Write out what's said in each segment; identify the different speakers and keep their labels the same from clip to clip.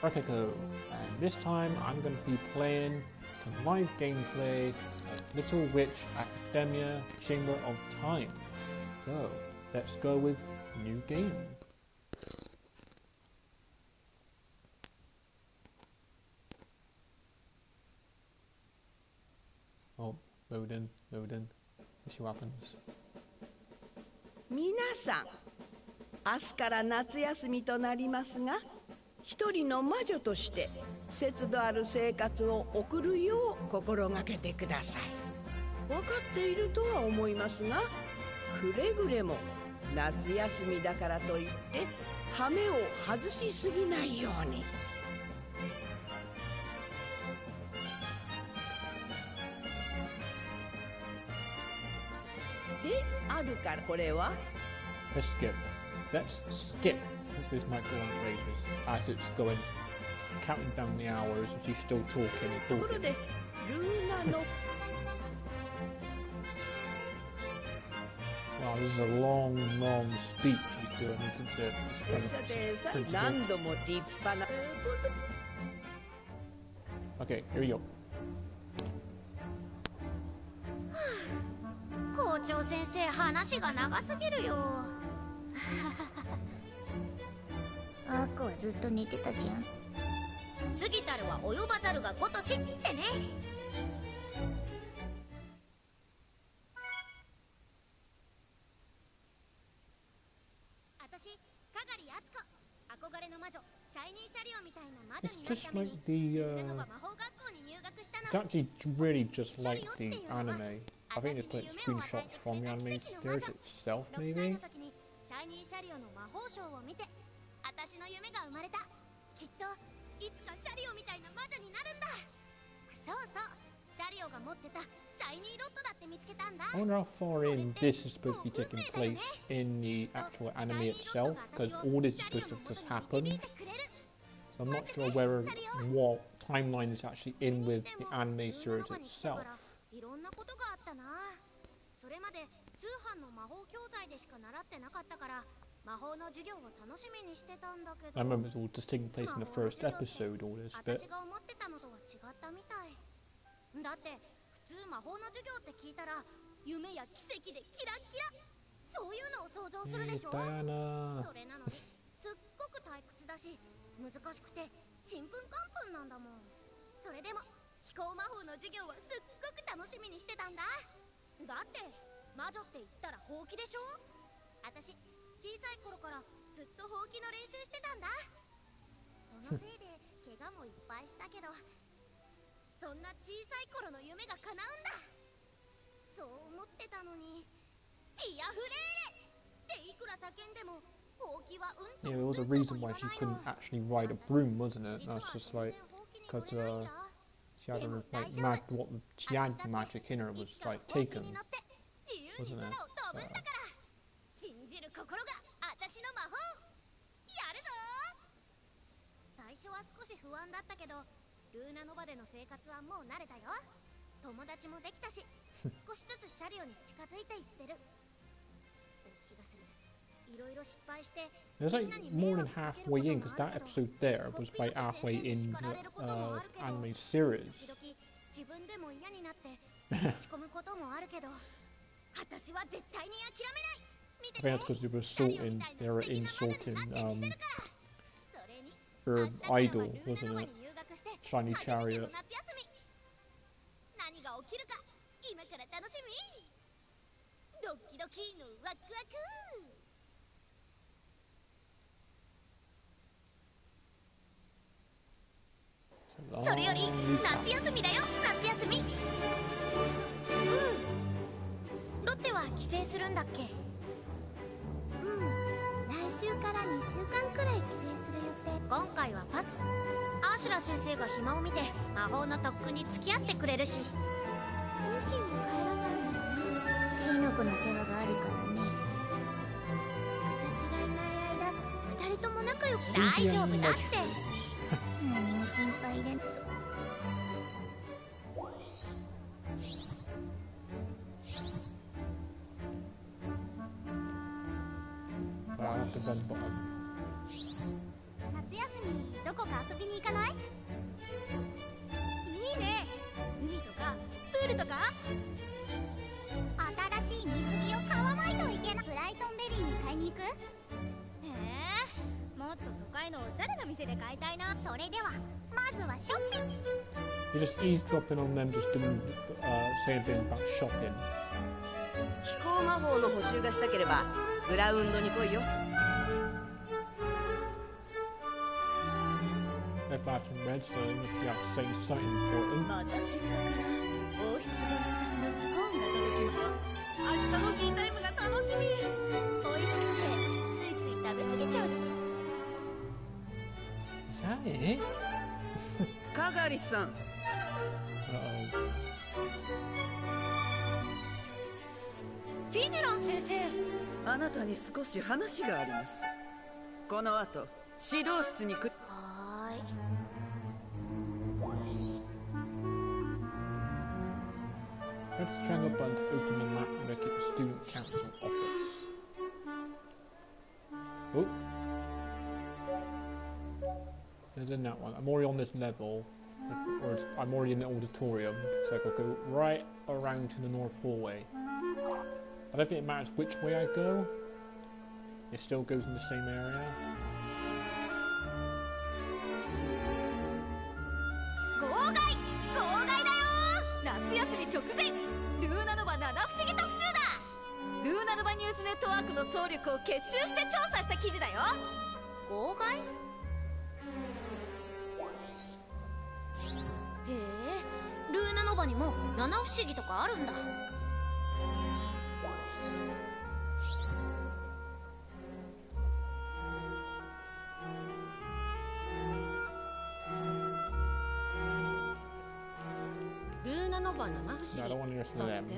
Speaker 1: Rakiko, and this time I'm going to be playing some live gameplay of Little Witch Academia Chamber of Time. So, let's go with new game. Oh, load in. Let's see what happens.
Speaker 2: 皆さん、明日から夏休みとなりますが、一人の魔女として節度ある生活を送るよう心がけてください。分かっているとは思いますが、くれぐれも夏休みだからといって羽目を外しすぎないように。であるからこれは
Speaker 1: Let's skip. This might go on for ages as it's going, counting down the hours and she's still talking and
Speaker 2: ところ
Speaker 1: talking.
Speaker 2: でルーナの
Speaker 1: Wow, this is a long speech he's doing, isn't it?
Speaker 2: さてさ
Speaker 1: Principal.
Speaker 2: 何度も立派な
Speaker 1: Okay, here we go.
Speaker 3: 校長先生、話が長すぎるよ。
Speaker 4: あっこはずっと寝てたじゃん。
Speaker 3: 過ぎたるは及ばざるがごとしってね。私、かがりあつこ、憧れの魔女、シャイニーシャリオみたいな魔女になる
Speaker 1: It's
Speaker 3: た
Speaker 1: just
Speaker 3: め
Speaker 1: like
Speaker 3: に
Speaker 1: the
Speaker 3: ルネノバ魔法学校に入学したの。
Speaker 1: it's actually really just like the anime. I think it's like screenshots from the anime series itself,
Speaker 3: 6歳
Speaker 1: maybe.
Speaker 3: の時にシャイニーシャリオの魔法ショーを見て、私の夢が生まれた。きっといつかシャリオみたいな魔女になるんだ。そうそう、シャリオが持ってたシャイニーロッドだって見つけたんだ。
Speaker 1: I wonder how far in this is supposed to be taking place in the actual anime itself, because all this is supposed to have just happened. So I'm not sure whether what timeline is actually in with the anime series itself.
Speaker 3: いろんなことがあったな。それまで通販の魔法教材でしか習ってなかったから魔法の授業を楽しみにしてたんだけど、
Speaker 1: I remember it's all just taking place in the first episode, all this bit.
Speaker 3: 私が思ってたのとは違ったみたい。だって普通魔法の授業って聞いたら夢や奇跡でキラキラ、そういうのを想像するでしょ。
Speaker 1: Diana.
Speaker 3: それなのにすっごく退屈だし難しくてちんぷんかんぷんなんだもん。それでも飛行魔法の授業はすっごく楽しみにしてたんだ。だって魔女って言ったらほうきでしょ。私小さい頃からずっとほうきの練習してたんだ。そのせいで怪我もいっぱいしたけどそんな小さい頃の夢が叶うんだ。そう思ってたのにティアフレーレっていくら叫んでもほうきはうんと
Speaker 1: Yeah, there was a
Speaker 3: うんと
Speaker 1: reason
Speaker 3: も
Speaker 1: why
Speaker 3: 言
Speaker 1: she
Speaker 3: わないの。
Speaker 1: couldn't actually ride a broom, wasn't it?
Speaker 3: 実は
Speaker 1: That's just
Speaker 3: 全
Speaker 1: like
Speaker 3: 然ほうきに
Speaker 1: because
Speaker 3: 乗れないんだ。
Speaker 1: she had
Speaker 3: でも
Speaker 1: like
Speaker 3: 大丈夫。
Speaker 1: what she had magic in her
Speaker 3: い
Speaker 1: was
Speaker 3: つかは
Speaker 1: like
Speaker 3: ほうき
Speaker 1: taken,
Speaker 3: に乗って自由に
Speaker 1: wasn't
Speaker 3: 空
Speaker 1: it?
Speaker 3: を飛ぶんだから。信じる心が私の魔法やるぞ。最初は少し不安だったけどルーナノバでの生活はもう慣れたよ。友達もできたし少しずつシャリオに近づいていってる気がする。いろいろ失敗して
Speaker 1: It was like more than halfway in, because that episode there was like halfway in the anime series.
Speaker 3: 時々自分でも嫌になって落ち込むこともあるけど私は絶対に諦めない。見
Speaker 1: I
Speaker 3: て
Speaker 1: think
Speaker 3: て
Speaker 1: that's because they were insulting her
Speaker 3: 明日から
Speaker 1: idol,
Speaker 3: ルーネ
Speaker 1: wasn't
Speaker 3: ノバ
Speaker 1: it?
Speaker 3: に入学して
Speaker 1: Shiny
Speaker 3: 初めての
Speaker 1: Chariot.
Speaker 3: 夏休み。何が起きるか今から楽しみ。ドキドキのワクワク。それより夏休みだよ、夏休み。ロッテは帰省するんだっけ。
Speaker 4: 来週から2週間くらい帰省する予定。
Speaker 3: 今回はパス。アーシュラ先生が暇を見て魔法の特訓に付き合ってくれるし。
Speaker 4: 通信も帰らないんだよね。キノコの世話があるからね。私がいない間2人とも仲良くて
Speaker 3: 大丈夫だって。
Speaker 4: 何も心配いらん。
Speaker 1: I have to bend button.
Speaker 4: 夏休みどこか遊びに行かない？
Speaker 3: いいね。海とかプールとか。
Speaker 4: 新しい水着を買わないといけない。ブライトンベリーに買いに行く？
Speaker 3: へえ、もっと都会のおしゃれな店で買いたいな。
Speaker 4: それではまずはショッピング。
Speaker 1: You're just eavesdropping on them, just doing, saying things about shopping.
Speaker 2: 飛行魔法の補習がしたければグラウンドに来いよ。
Speaker 1: They're flashing red, so they must be out to say something important.
Speaker 2: また出荷から王室で昔のスコーンが届きます。明日のティータイムが楽しみ。
Speaker 3: 美味しくてついつい食べ過ぎちゃう。
Speaker 1: Is that it?
Speaker 2: カガリさん。
Speaker 1: Uh-oh.
Speaker 3: フィネラン先生。
Speaker 2: あなたに少し話があります。この後指導室に来。
Speaker 3: はーい。
Speaker 1: Press the triangle button to open the map and locate the student council office. Oh. There's in that one. I'm already on this level. Or I'm already in the auditorium. So I could go right around to the north hallway. I don't think it matters which way I go. It still goes in the same area.
Speaker 3: 号外だよ。夏休み直前、ルーナノバ七不思議特集だ。ルーナノバニュースネットワークの総力を結集して調査した記事だよ。号外？へえ、ルーナノバにも七不思議とかあるんだ。ルーナノバ七不思議
Speaker 1: No, I don't want to listen to
Speaker 3: だっ
Speaker 1: them.
Speaker 3: て。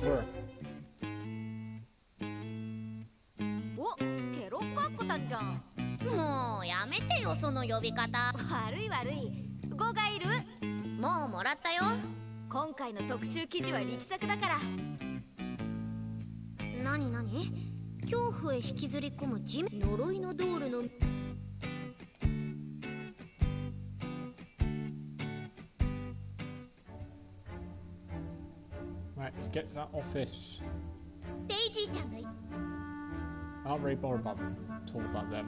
Speaker 1: Where?
Speaker 3: お、ケロッカッコたんじゃん。もうやめてよその呼び方。悪い悪い。号外いる？もうもらったよ。今回の特集記事は力作だから。なになに？恐怖へ引きずり込む地面、呪いの道路の。
Speaker 1: Right, let's get to that office.
Speaker 3: デイジーちゃんがい。
Speaker 1: I'm not very bothered about talk about them.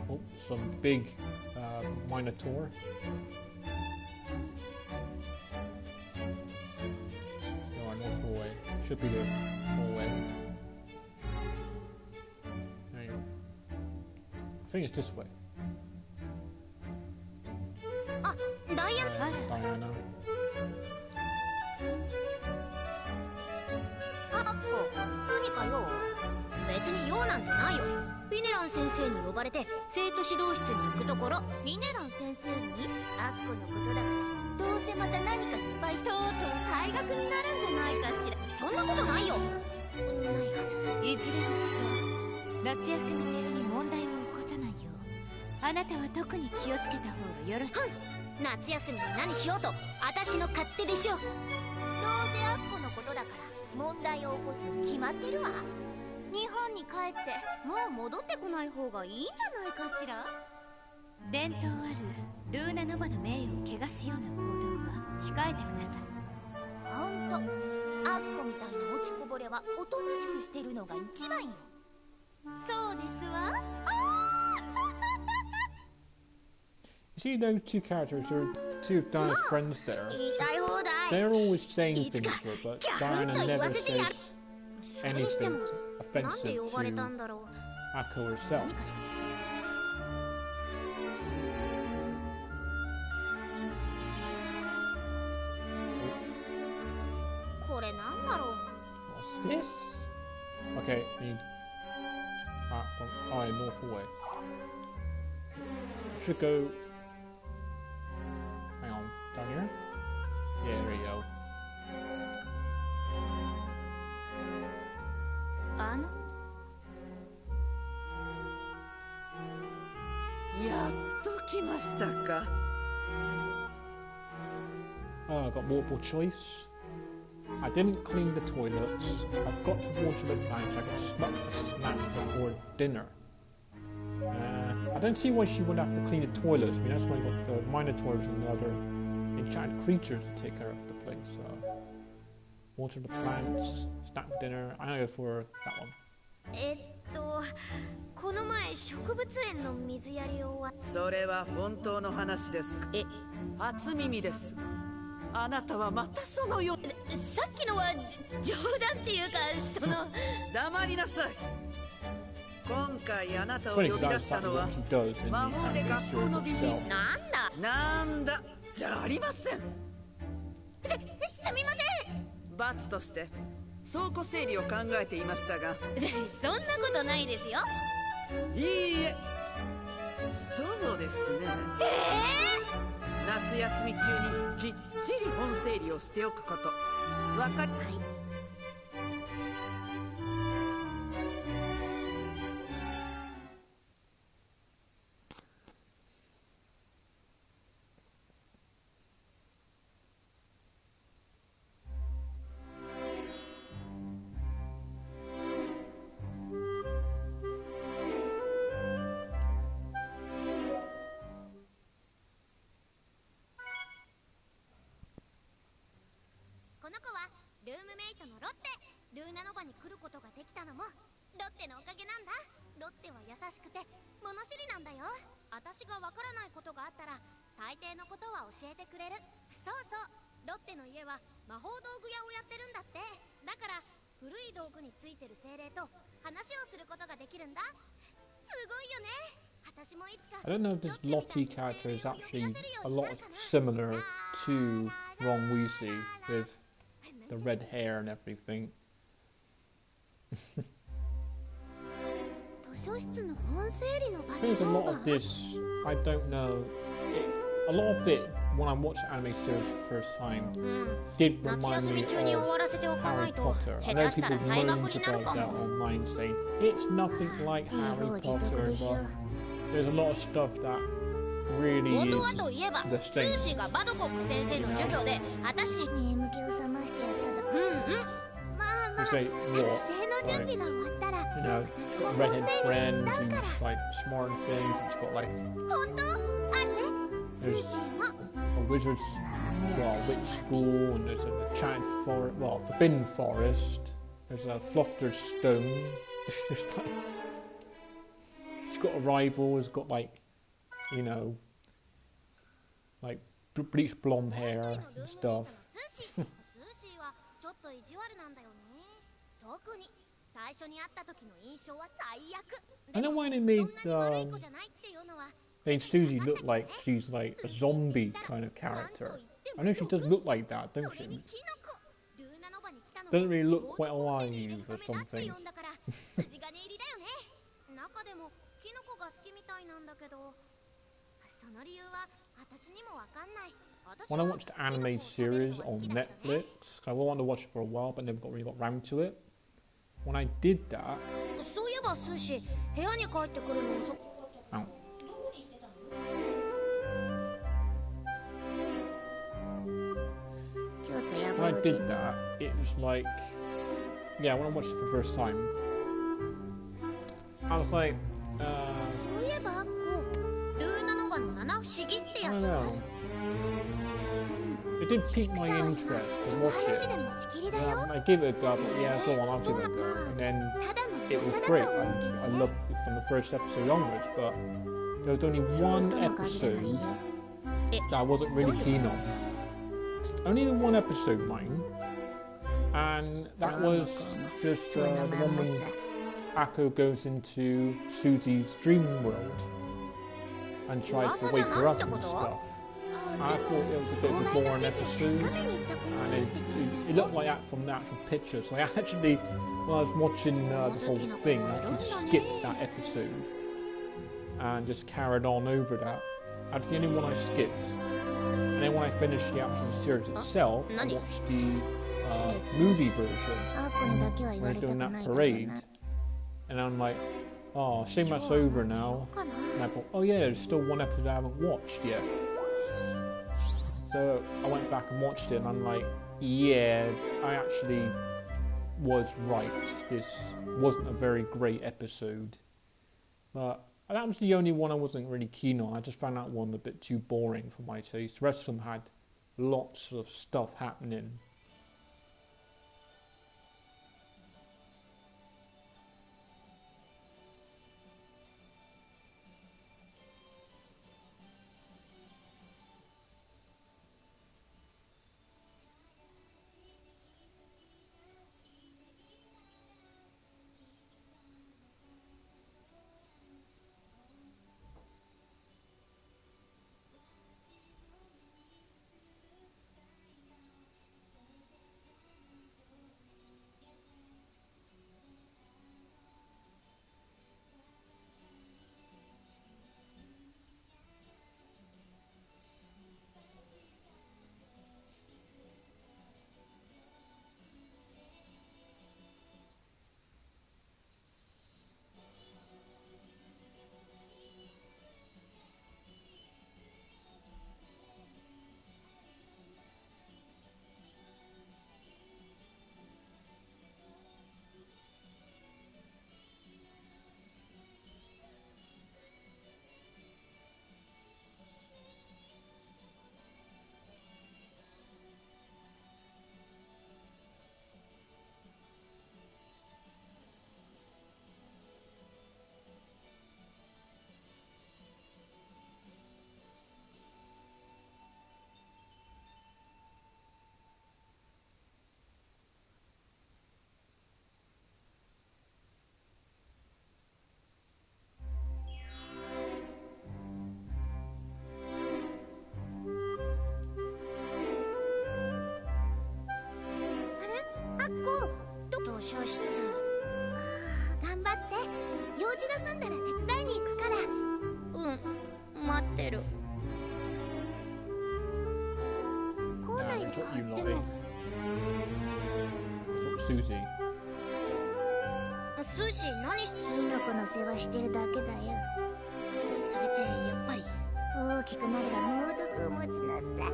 Speaker 1: Oh, some big Minotaur. No, North Hallway. Should be the hallway. There you go. I think it's this way.
Speaker 3: あ、ダイアナ。
Speaker 1: Diana.
Speaker 3: あっこ、何か用？別に用なんてないよ。フィネラン先生に呼ばれて生徒指導室に行くところ。フィネラン先生に？あっこのことだから、どうせまた何か失敗しとうとう退学になるんじゃないかしら。そんなことないよ。ないはず。
Speaker 5: いずれにしろ夏休み中に問題を起こさないようあなたは特に気をつけた方がよろしい。
Speaker 3: 夏休みに何しようと私の勝手でしょ。どうせアッコのことだから問題を起こすに決まってるわ。日本に帰ってもう戻ってこない方がいいんじゃないかしら。
Speaker 5: 伝統あるルーナノバの名誉を汚すような行動は控えてください。
Speaker 3: ほんとアッコみたいな落ちこぼれはおとなしくしてるのが一番よ。そうですわ。
Speaker 1: You see those two characters, there are two Diana's friends there.
Speaker 3: 言いたい放題。
Speaker 1: They're always saying things to her, but
Speaker 3: ギャフン
Speaker 1: Diana
Speaker 3: と言
Speaker 1: never
Speaker 3: わせてや
Speaker 1: says
Speaker 3: る。それにして
Speaker 1: anything
Speaker 3: もなんで
Speaker 1: offensive
Speaker 3: 呼ばれた
Speaker 1: to
Speaker 3: んだろう。
Speaker 1: Akko herself.
Speaker 3: 何かしこれなんだろう。
Speaker 1: What's this? Okay, I need... North Hallway. Should go... Hang on, down here? Yeah, there you go.
Speaker 3: あの
Speaker 2: やっと来ましたか。
Speaker 1: Oh, I got multiple choice. I didn't clean the toilets. I forgot to water the plants. I got stuck to snack before dinner. I don't see why she would have to clean the toilets. I mean, that's why you got the Minotaurs and the other enchanted creatures to take care of the place. Water the plants, snack dinner. I'm gonna go for that one.
Speaker 3: この前植物園の水やりを
Speaker 2: それは本当の話ですか？初耳です。あなたはまたそのよ
Speaker 3: さっきのは冗談っていうかその
Speaker 2: 黙りなさい。今回あなたを呼び出したのは魔法で学校の備品なんだじゃありません。
Speaker 3: すみません。
Speaker 2: 罰として倉庫整理を考えていましたが
Speaker 3: そんなことないですよ。
Speaker 2: いいえそうですね。夏休み中にきっちり本整理をしておくことわかり、
Speaker 3: この子はルームメイトのロッテ。ルーナノバに来ることができたのもロッテのおかげなんだ。ロッテは優しくて物知りなんだよ。私がわからないことがあったら大抵のことは教えてくれる。そうそう、ロッテの家は魔法道具屋をやってるんだって。だから古い道具についてる精霊と話をすることができるんだ。すごいよね。私もいつか
Speaker 1: I don't know if this Lottie character is actually a lot similar to Ron Weasley with the red hair and everything.
Speaker 3: 図書室の本整理の罰
Speaker 1: There's a
Speaker 3: 当
Speaker 1: lot
Speaker 3: 番
Speaker 1: of this, I don't know. A lot of it, when I watched the anime series for the first time, did
Speaker 3: 夏
Speaker 1: remind
Speaker 3: 休
Speaker 1: me
Speaker 3: み
Speaker 1: of
Speaker 3: 中に終わらせておかな
Speaker 1: Harry
Speaker 3: いと
Speaker 1: Potter. I
Speaker 3: 下
Speaker 1: know
Speaker 3: 手した
Speaker 1: people
Speaker 3: ら退
Speaker 1: moan
Speaker 3: 学になる
Speaker 1: about
Speaker 3: か
Speaker 1: that
Speaker 3: も。
Speaker 1: online, saying it's nothing like Harry Potter, but there's a lot of stuff that really
Speaker 3: 元はと
Speaker 1: is
Speaker 3: いえば
Speaker 1: the
Speaker 3: ス
Speaker 1: same.
Speaker 3: ーシーがバドコック先生の授業で私に
Speaker 4: 眠気を覚ましてやっただ。
Speaker 3: まあまあ
Speaker 1: It's like
Speaker 3: 学
Speaker 1: what?
Speaker 3: 生の準備が終わったら
Speaker 1: You know,
Speaker 3: 私
Speaker 1: it's
Speaker 3: も
Speaker 1: got
Speaker 3: 本
Speaker 1: redhead
Speaker 3: 整理
Speaker 1: friend
Speaker 3: 手伝う
Speaker 1: who's
Speaker 3: から。
Speaker 1: like smart and things. It's got like
Speaker 3: 本当あるね。スーシーも
Speaker 1: a wizard's, well, witch school, and there's a enchanted forest, well, forbidden forest. There's a fluttered stone. She's got a rival. Has got like, you know, like bleached blonde hair and stuff.
Speaker 3: スーシーはちょっと意地悪なんだよね。特に最初に会った時の印象は最悪。
Speaker 1: I know why they
Speaker 3: そ
Speaker 1: made
Speaker 3: んなに悪い子じゃないっていうのは
Speaker 1: made Susie look like she's like a zombie kind of character. I know she does look like that,
Speaker 3: そ
Speaker 1: don't
Speaker 3: れに
Speaker 1: she?
Speaker 3: キノコ。ルーナノバに来たの
Speaker 1: Doesn't really look
Speaker 3: は
Speaker 1: quite
Speaker 3: ボードを手に入れ
Speaker 1: alive
Speaker 3: るた
Speaker 1: or
Speaker 3: めだって
Speaker 1: something.
Speaker 3: 言うんだから筋金入りだよね。中でもキノコが好きみたいなんだけど、その理由は私にもわかんない。
Speaker 1: When I watched the anime series on Netflix, I wanted to watch it for a while, but never really got round to it. When I did that,
Speaker 3: そういえばスーシー部屋に帰ってくるの遅く
Speaker 1: ow, when I did that, it was like, yeah, when I watched it for the first time, I was like,
Speaker 3: そういえばルーナノバの七不思議ってや
Speaker 1: I
Speaker 3: つ
Speaker 1: don't know. It did pique my interest
Speaker 3: そ
Speaker 1: to
Speaker 3: の
Speaker 1: watch
Speaker 3: 話
Speaker 1: it.
Speaker 3: で持ちきりだよ。
Speaker 1: I give it a go, but yeah, go on, I'll give it a go. And then
Speaker 3: ただの
Speaker 1: it was
Speaker 3: 噂だ
Speaker 1: great.
Speaker 3: と思うけど
Speaker 1: I
Speaker 3: ね。
Speaker 1: loved it from the first episode onwards, but there was only one episode that I wasn't really keen on. Only the one episode, mind. And that was just the one when Akko goes into Susie's dream world and tries to wake her up and stuff. I thought it was a bit of a boring episode, and it looked like that from the actual picture. So I actually, when I was watching the whole thing, I actually skipped that episode and just carried on over that. That's the only one I skipped. And then when I finished the actual series itself, I watched the movie version
Speaker 4: アーコにだけは言わ
Speaker 1: when
Speaker 4: れ
Speaker 1: they're
Speaker 4: たく
Speaker 1: doing
Speaker 4: な
Speaker 1: that
Speaker 4: いだろう
Speaker 1: parade.
Speaker 4: な。
Speaker 1: And I'm like, oh, shame that's over now.
Speaker 3: かな
Speaker 1: And I thought, oh yeah, there's still one episode I haven't watched yet. So I went back and watched it, and I'm like, yeah, I actually was right. This wasn't a very great episode. But That was the only one I wasn't really keen on. I just found that one a bit too boring for my taste. The rest of them had lots of stuff happening.
Speaker 4: 頑張って用事が済んだら手伝いに行くから。待ってる。校内で買っても。スーシー何してキノコの世話してるだけだよ。それってやっぱり大きくなれば猛毒を持つのさ。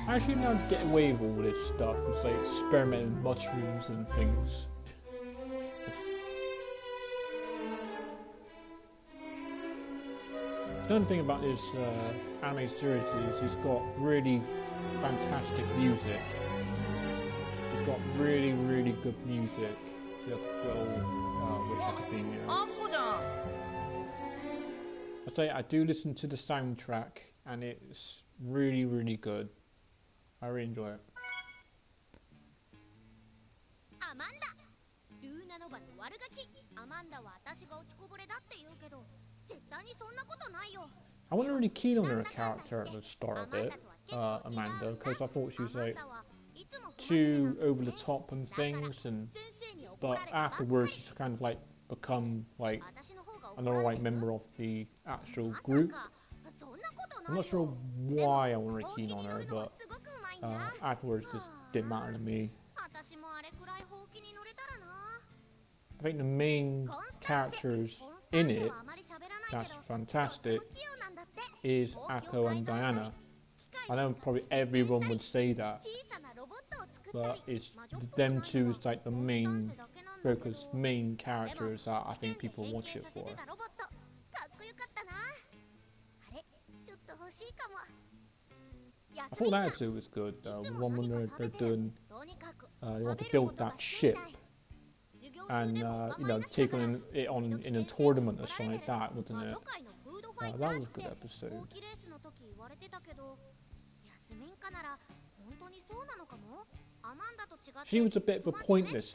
Speaker 1: I actually know how to get away with all this stuff. It's like experimenting mushrooms and things. Another thing about this anime series is it's got really fantastic music. It's got really, really good music. The little which theme here. I say I do listen to the soundtrack, and it's really, really good. I really enjoy it.
Speaker 3: Amanda, ルーナノバの悪ガキ。アマンダは私が落ちこぼれだって言うけど、絶対にそんなことないよ。
Speaker 1: I wasn't really keen on her character at the start of it, Amanda, because I thought she was like too over the top and things, but afterwards she's kind of like become like another like member of the actual group. I'm not sure why I wasn't really keen on her, but afterwards just didn't matter to me. I think the main characters in it that's fantastic is Akko and Diana. I know probably everyone would say that, but it's them two is like the main focus, main characters that I think people watch it for. I thought that too was good though. The one when they're doing, they want to build that ship, and you know, take it on in a tournament or something like that, wasn't it? That was a good episode. She was a bit of a pointless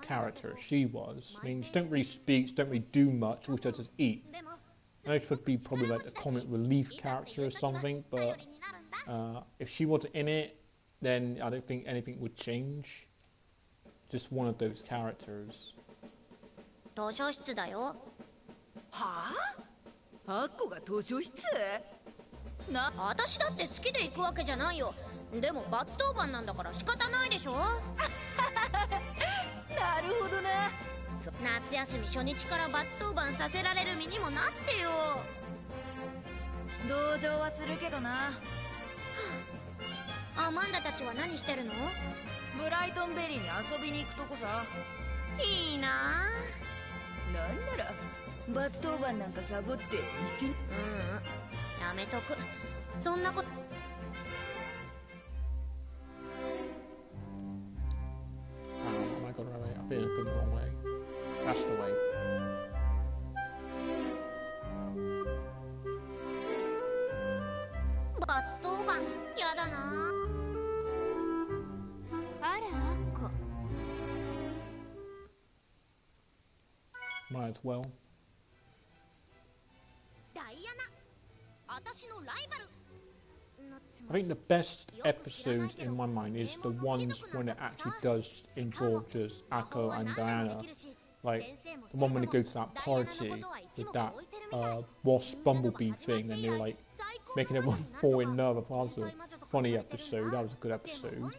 Speaker 1: character. She was. I mean, she don't really speak, she don't really do much. All she does is eat. I know she would be probably like a comic relief character or something, but if she wasn't in it, then I don't think anything would change. Just one of those characters.
Speaker 4: 図書室だよ。はあ？アッコが図書室？な、私だって好きで行くわけじゃないよ。でも罰当番なんだから仕方ないでしょ。なるほどな。夏休み初日から罰当番させられる身にもなってよ。同情はするけどな。アマンダたちは何してるの？ブライトンベリーに遊びに行くとこさ。いいな。
Speaker 5: なんなら罰当番なんかサボって一緒に。
Speaker 4: やめとく。そんなこと。
Speaker 1: Am I going the right way? I think I'm going the wrong way. That's the way.
Speaker 3: 罰当番やだな。
Speaker 5: あら、あっこ。
Speaker 1: Might as well.
Speaker 3: ダイアナ、私のライバル。
Speaker 1: I think the best episodes in my mind is the ones when it actually does involve just Akko and Diana. Like the one when they go to that party with that Wasp Bumblebee thing and they're like making everyone fall in love. That was a funny episode, that was a good episode.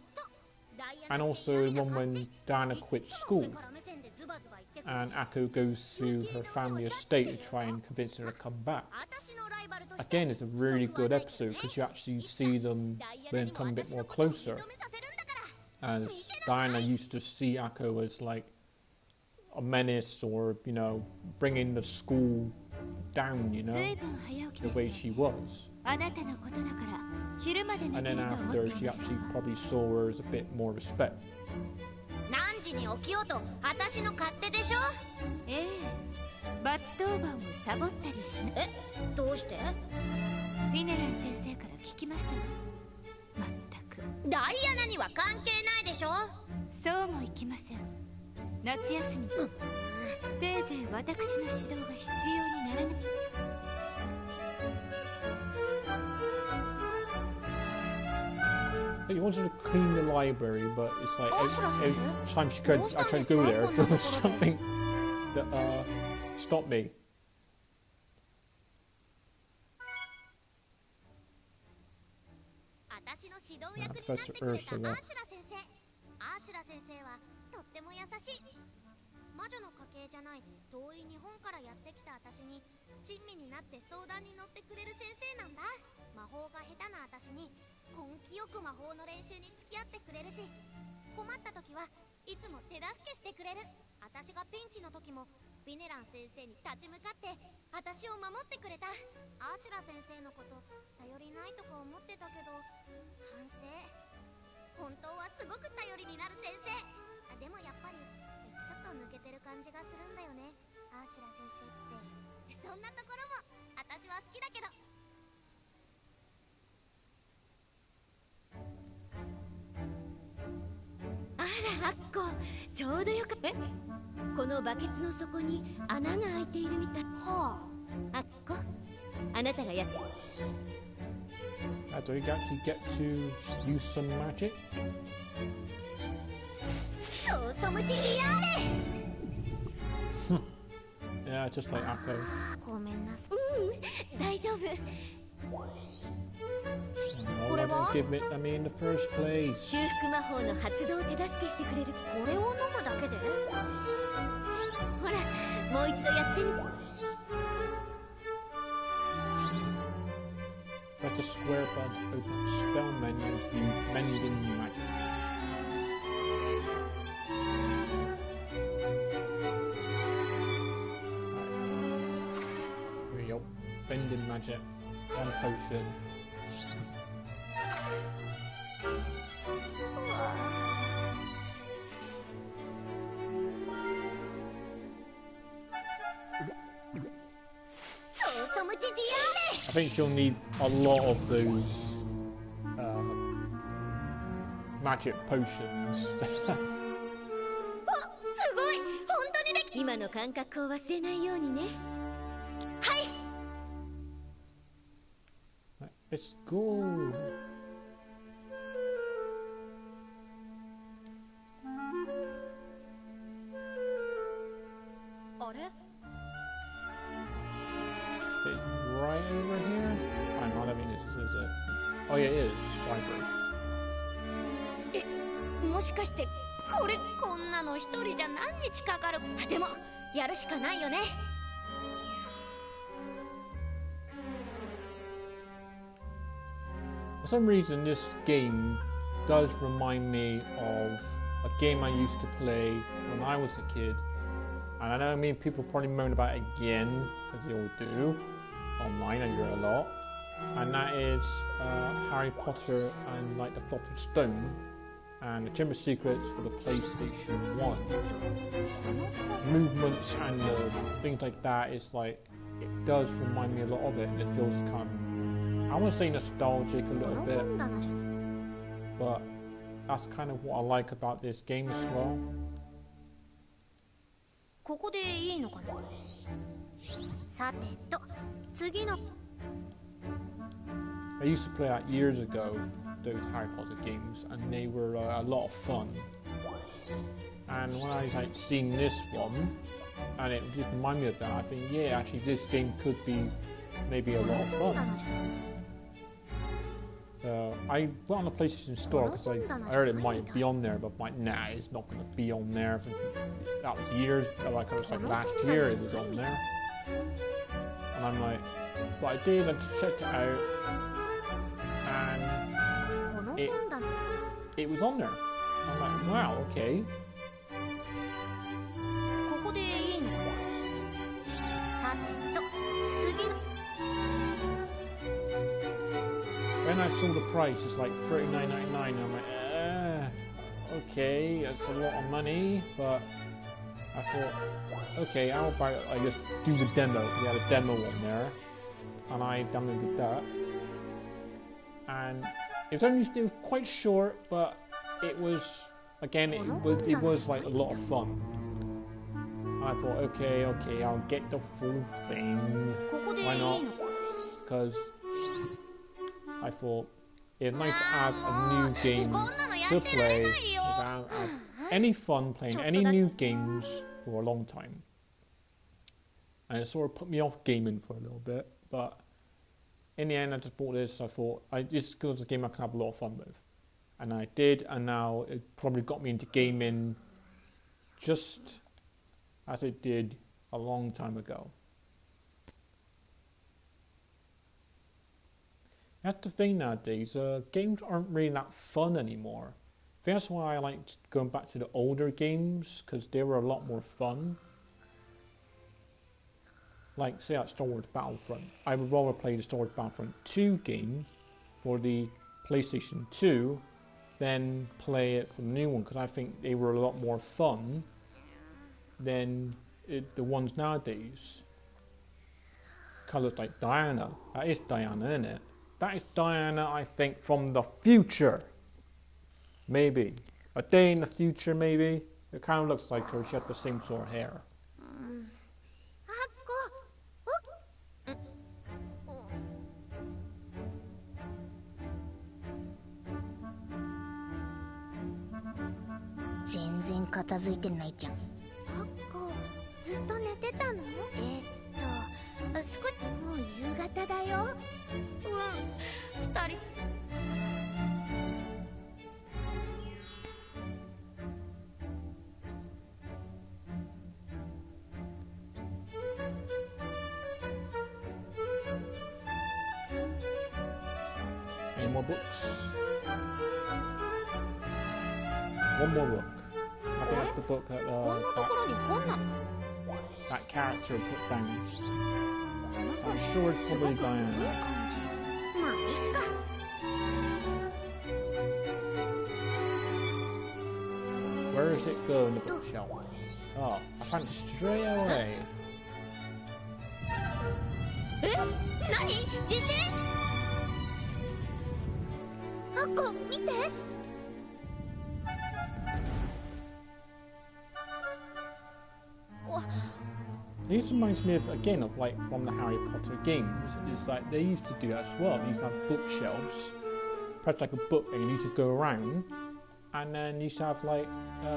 Speaker 1: And also the one when Diana quits school and Akko goes to her family estate to try and convince her to come back. Again, it's a really good episode because you actually see them then come a bit more closer. As Diana used to see Akko as like a menace or, you know, bringing the school down, you know, the way she was. And then after, she actually probably saw her as a bit more respect.
Speaker 3: 何時に起きようと私の勝手でしょ。
Speaker 5: ええ、罰当番をサボったりしない。
Speaker 4: どうして？
Speaker 5: フィネラン先生から聞きましたわ。まったく
Speaker 3: ダイアナには関係ないでしょ。
Speaker 5: そうもいきません。夏休み、せいぜい私の指導が必要にならない。
Speaker 1: He wanted to clean the library, but it's like every time I try to go there, there was something that stopped me.
Speaker 3: 私の指導役になってくれたアーシュラ先生。アーシュラ先生はとっても優しい。魔女の家系じゃない遠い日本からやってきた私に親身になって相談に乗ってくれる先生なんだ。魔法が下手な私に根気よく魔法の練習に付き合ってくれるし、困った時はいつも手助けしてくれる。私がピンチの時もビネラン先生に立ち向かって私を守ってくれた。アーシュラ先生のこと頼りないとか思ってたけど反省。本当はすごく頼りになる先生。でもやっぱりちょっと抜けてる感じがするんだよね、アーシュラ先生って。そんなところも私は好きだけど。
Speaker 4: あら、アッコ、ちょうどよかった。このバケツの底に穴が開いているみたい。はあ、アッコ、あなたがやっ。
Speaker 1: Do you actually get to use some magic?
Speaker 3: そうソムティディアーレ。
Speaker 1: Yeah, just like Akko.
Speaker 3: ごめんなさい。
Speaker 4: 大丈夫。
Speaker 1: Oh, why didn't give it to me in the first place?
Speaker 4: 修復魔法の発動を手助けしてくれる。
Speaker 3: これを飲むだけで？
Speaker 4: ほら、もう一度やってみ。
Speaker 1: Press the square button to open the spell menu to use mending magic. Here we go. Bending magic. One potion. I think you'll need a lot of those magic potions.
Speaker 4: すごい、本当にでき。今の感覚を忘れないようにね。はい。
Speaker 1: Let's go.
Speaker 3: あれ？
Speaker 1: It's right over here? I don't know, I mean, is it? Oh yeah, it is. Library.
Speaker 4: もしかしてこれ、こんなの一人じゃ何日かかる。でもやるしかないよね。
Speaker 1: For some reason, this game does remind me of a game I used to play when I was a kid, and I know many people probably moan about it again, because they all do, online, I hear a lot, and that is Harry Potter and like the Philosopher's Stone, and the Chamber of Secrets for the PlayStation 1. Movements and things like that is like, it does remind me a lot of it, and it feels kind of, I wouldn't say nostalgic a little bit, but that's kind of what I like about this game as well.
Speaker 3: ここでいいのかな。さてと、次の。
Speaker 1: I used to play that years ago, those Harry Potter games, and they were a lot of fun. And when I like seen this one, and it did remind me of that, I think, yeah, actually this game could be maybe a lot of fun. I went on the PlayStation Store because I heard it might be on there, but nah, it's not going to be on there. That was years, like it was like last year it was on there. And I'm like, but I did, I just checked it out, and it was on there. I'm like, wow, okay. When I saw the price, it's like $39.99. I'm like, okay, that's a lot of money, but I thought, okay, I'll buy it. I just do the demo. We had a demo on there, and I downloaded that. And it was quite short, but it was, again, it was like a lot of fun. And I thought, okay, I'll get the full thing. Why not? Because I thought it's nice to add a new game to play without any fun playing any new games for a long time. And it sort of put me off gaming for a little bit, but in the end I just bought this. I thought this was a game I could have a lot of fun with, and I did, and now it probably got me into gaming just as it did a long time ago. That's the thing nowadays, games aren't really that fun anymore. I think that's why I liked going back to the older games, because they were a lot more fun. Like, say that Star Wars Battlefront. I would rather play the Star Wars Battlefront 2 game for the PlayStation 2 than play it for the new one, because I think they were a lot more fun than the ones nowadays. Colours like Diana. That is Diana, isn't it? That is Diana, I think, from the future. Maybe. A day in the future, maybe. It kind of looks like her. She has the same sort of hair. Any more books? One more book. I think that's the book that that character put down. I'm sure it's probably Diana. Where does it go in the bookshelf? Oh, I found it straight away. This reminds me of, again, of like from the Harry Potter games. It's like they used to do that as well. They used to have bookshelves, perhaps like a book, and you need to go around, and then you used to have like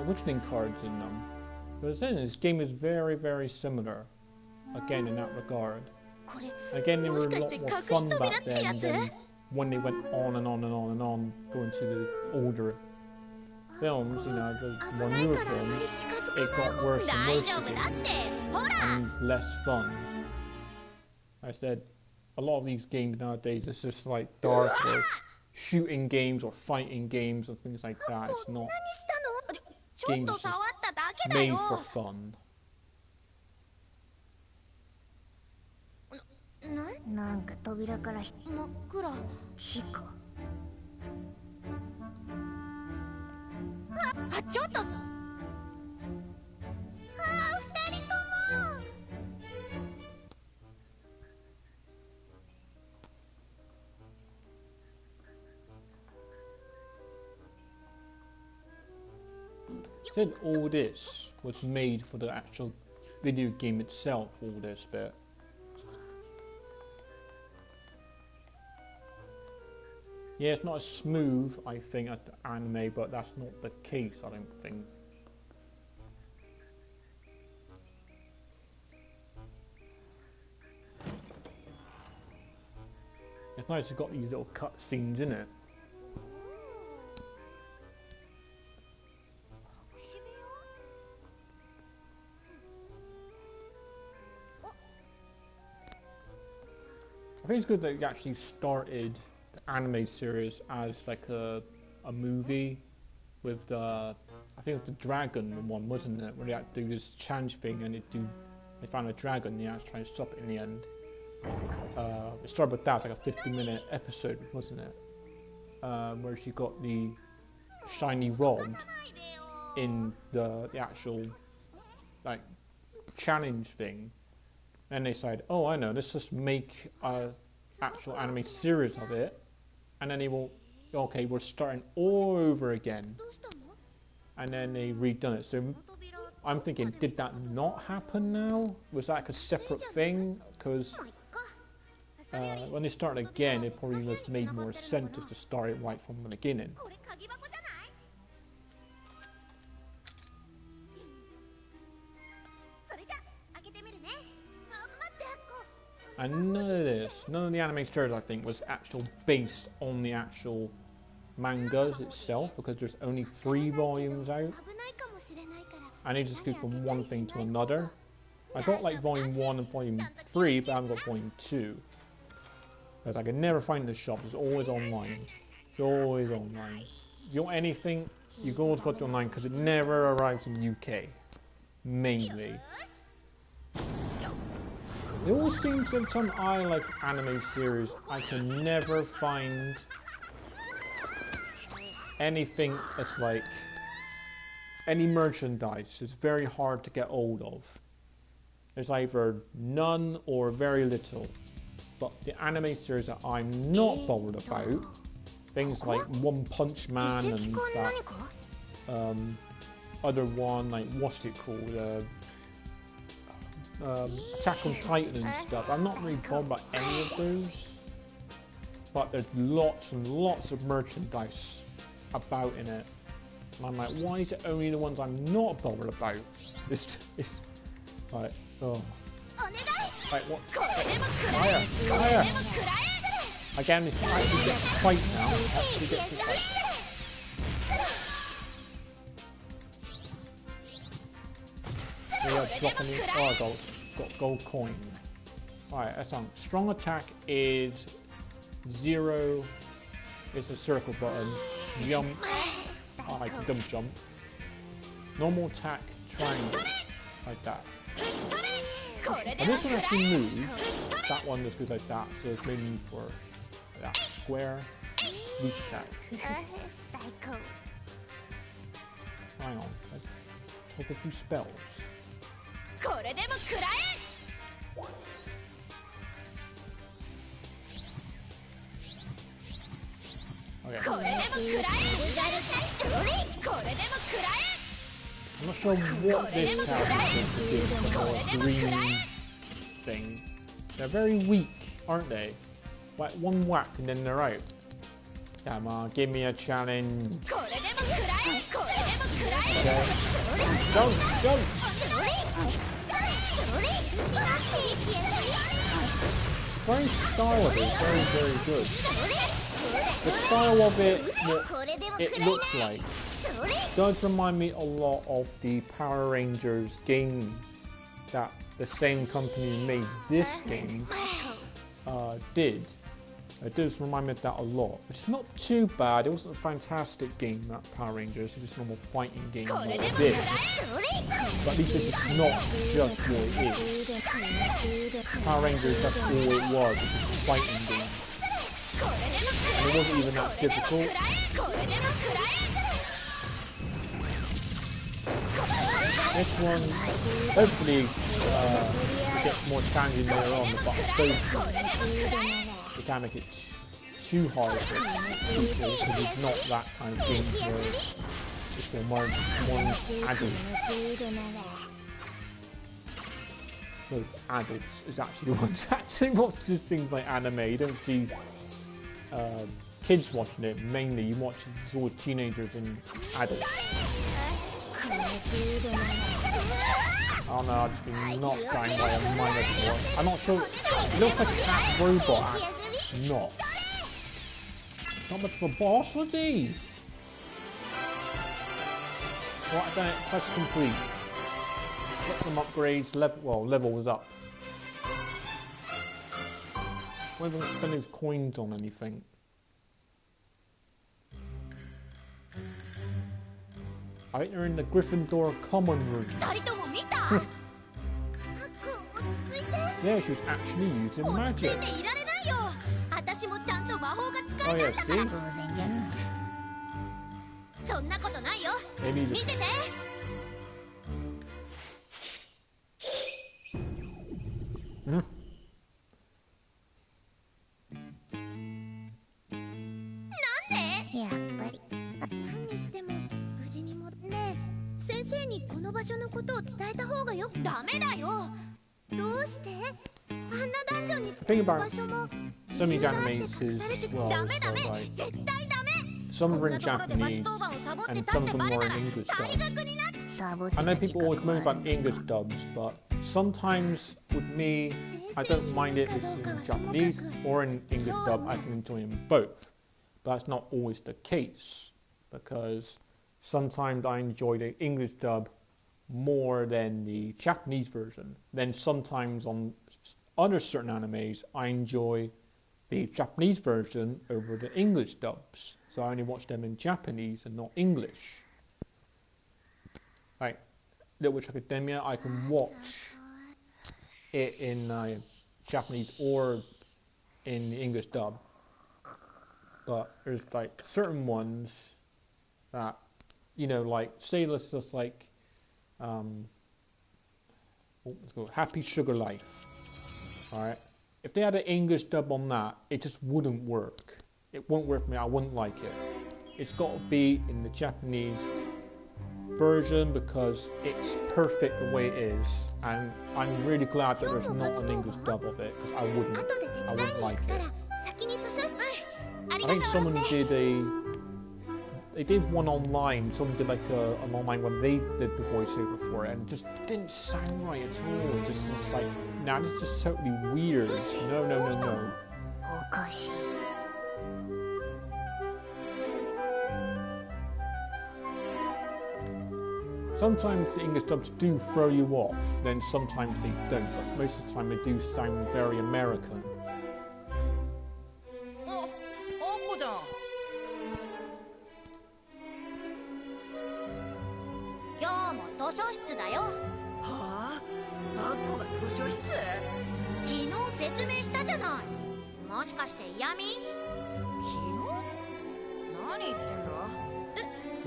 Speaker 1: wishing cards in them. But then this game is very, very similar, again in that regard. Again, they were a lot more fun back then than when they went on and on and on and on, going to the older films, you know, the more newer films. It got worse and worse and less fun. I said, a lot of these games nowadays, it's just like dark or shooting games or fighting games and things like that. It's not games just made for fun.
Speaker 3: なんか扉から真っ暗地下
Speaker 4: ちょっと
Speaker 3: 二人とも
Speaker 1: Said all this was made for the actual video game itself, all this bit. Yeah, it's not as smooth, I think, as the anime, but that's not the case, I don't think. It's nice it's got these little cut scenes in it. I think it's good that they actually started the anime series as like a movie with the, I think it was the dragon one, wasn't it? Where they had to do this challenge thing and they found a dragon and they had to try and stop it in the end. It started with that, like a 50-minute episode, wasn't it? Where she got the shiny rod in the actual like challenge thing. Then they decided, oh, I know, let's just make a actual anime series of it, and then they will, okay, we're starting all over again, and then they redone it. So I'm thinking, did that not happen now? Was that like a separate thing? Because when they started again, it probably would have made more sense just to start it right from the beginning. And none of the anime series, I think, was based on the actual mangas itself, because there's only 3 volumes out, and it just goes from one thing to another. I got like volume 1 and volume 3, but I haven't got volume 2. Because I can never find it in the shop, it's always online. It's always online. If you want anything, you can always go to online, because it never arrives in the UK. Mainly. It always seems that some I like anime series, I can never find anything that's like any merchandise. It's very hard to get hold of. There's either none or very little. But the anime series that I'm not bothered about, things like One Punch Man and that other one, like what's it called? Attack on Titan and stuff. I'm not really bothered about any of those, but there's lots and lots of merchandise about in it, and I'm like, why is it only the ones I'm not bothered about? This is like, oh, like what? Fire! Fire! Again, if I actually get to fight now, I actually get to fight. We are dropping it. Oh, I got gold coin. Alright, that's on. Strong attack is 0. It's a circle button. Jump. I like dumb jump. Normal attack, triangle. Like that. And this one actually moves. That one just goes like that. So it's mainly for that. Square. Weak attack. Hang on. Let's take a few spells. Okay. I'm not sure what this character is for a green thing. They're very weak, aren't they? Like one whack and then they're out. Come on, give me a challenge. Okay. Don't! The very style of it is very, very good. The style of it, what it looks like, does remind me a lot of the Power Rangers game that the same company who made this game did. It does remind me of that a lot. It's not too bad. It wasn't a fantastic game, that Power Rangers. It's just a normal fighting game like this. But at least this is not just what it is. Power Rangers, that's all it was. It was a fighting game. And it wasn't even that difficult. This one, hopefully, it gets more challenging later on, but I suppose they can't make it too hard for people because it's not that kind of game where it's for more adults. So adults is actually what's watches things like anime. You don't see kids watching it. Mainly, you watch it's all teenagers and adults. Oh no, I've just been knocked down by a minus one. I'm not sure. It looks like a cat robot. Actually, not. Not much of a boss, was he? Well, I've done it. Quest complete. Got some upgrades. Level was up. Whether I'm going to spend those coins on anything. I think they're in the Gryffindor common room. Yeah, she was actually using magic. Oh yeah, see? Maybe the... Hmm? The thing about some of these animes is, well, like, some of them are in Japanese and some of them are in English dub. I know people always moan about English dubs, but sometimes with me, I don't mind it listening in Japanese or in English dub. I can enjoy them both, but that's not always the case because sometimes I enjoy the English dub more than the Japanese version. Then sometimes on other certain animes, I enjoy the Japanese version over the English dubs. So I only watch them in Japanese and not English. Like Little Witch Academia, I can watch it in Japanese or in the English dub. But there's like certain ones that, you know, like say let's just like let's go Happy Sugar Life. Alright. If they had an English dub on that, it just wouldn't work. It won't work for me, I wouldn't like it. It's got to be in the Japanese version because it's perfect the way it is. And I'm really glad that there's not an English dub of it because I wouldn't like it. I think someone did they did one online, someone did like an online one, they did the voiceover for it and it just didn't sound right at all. It's just like, nah, it's just totally weird. No. Sometimes the English dubs do throw you off, then sometimes they don't, but most of the time they do sound very American.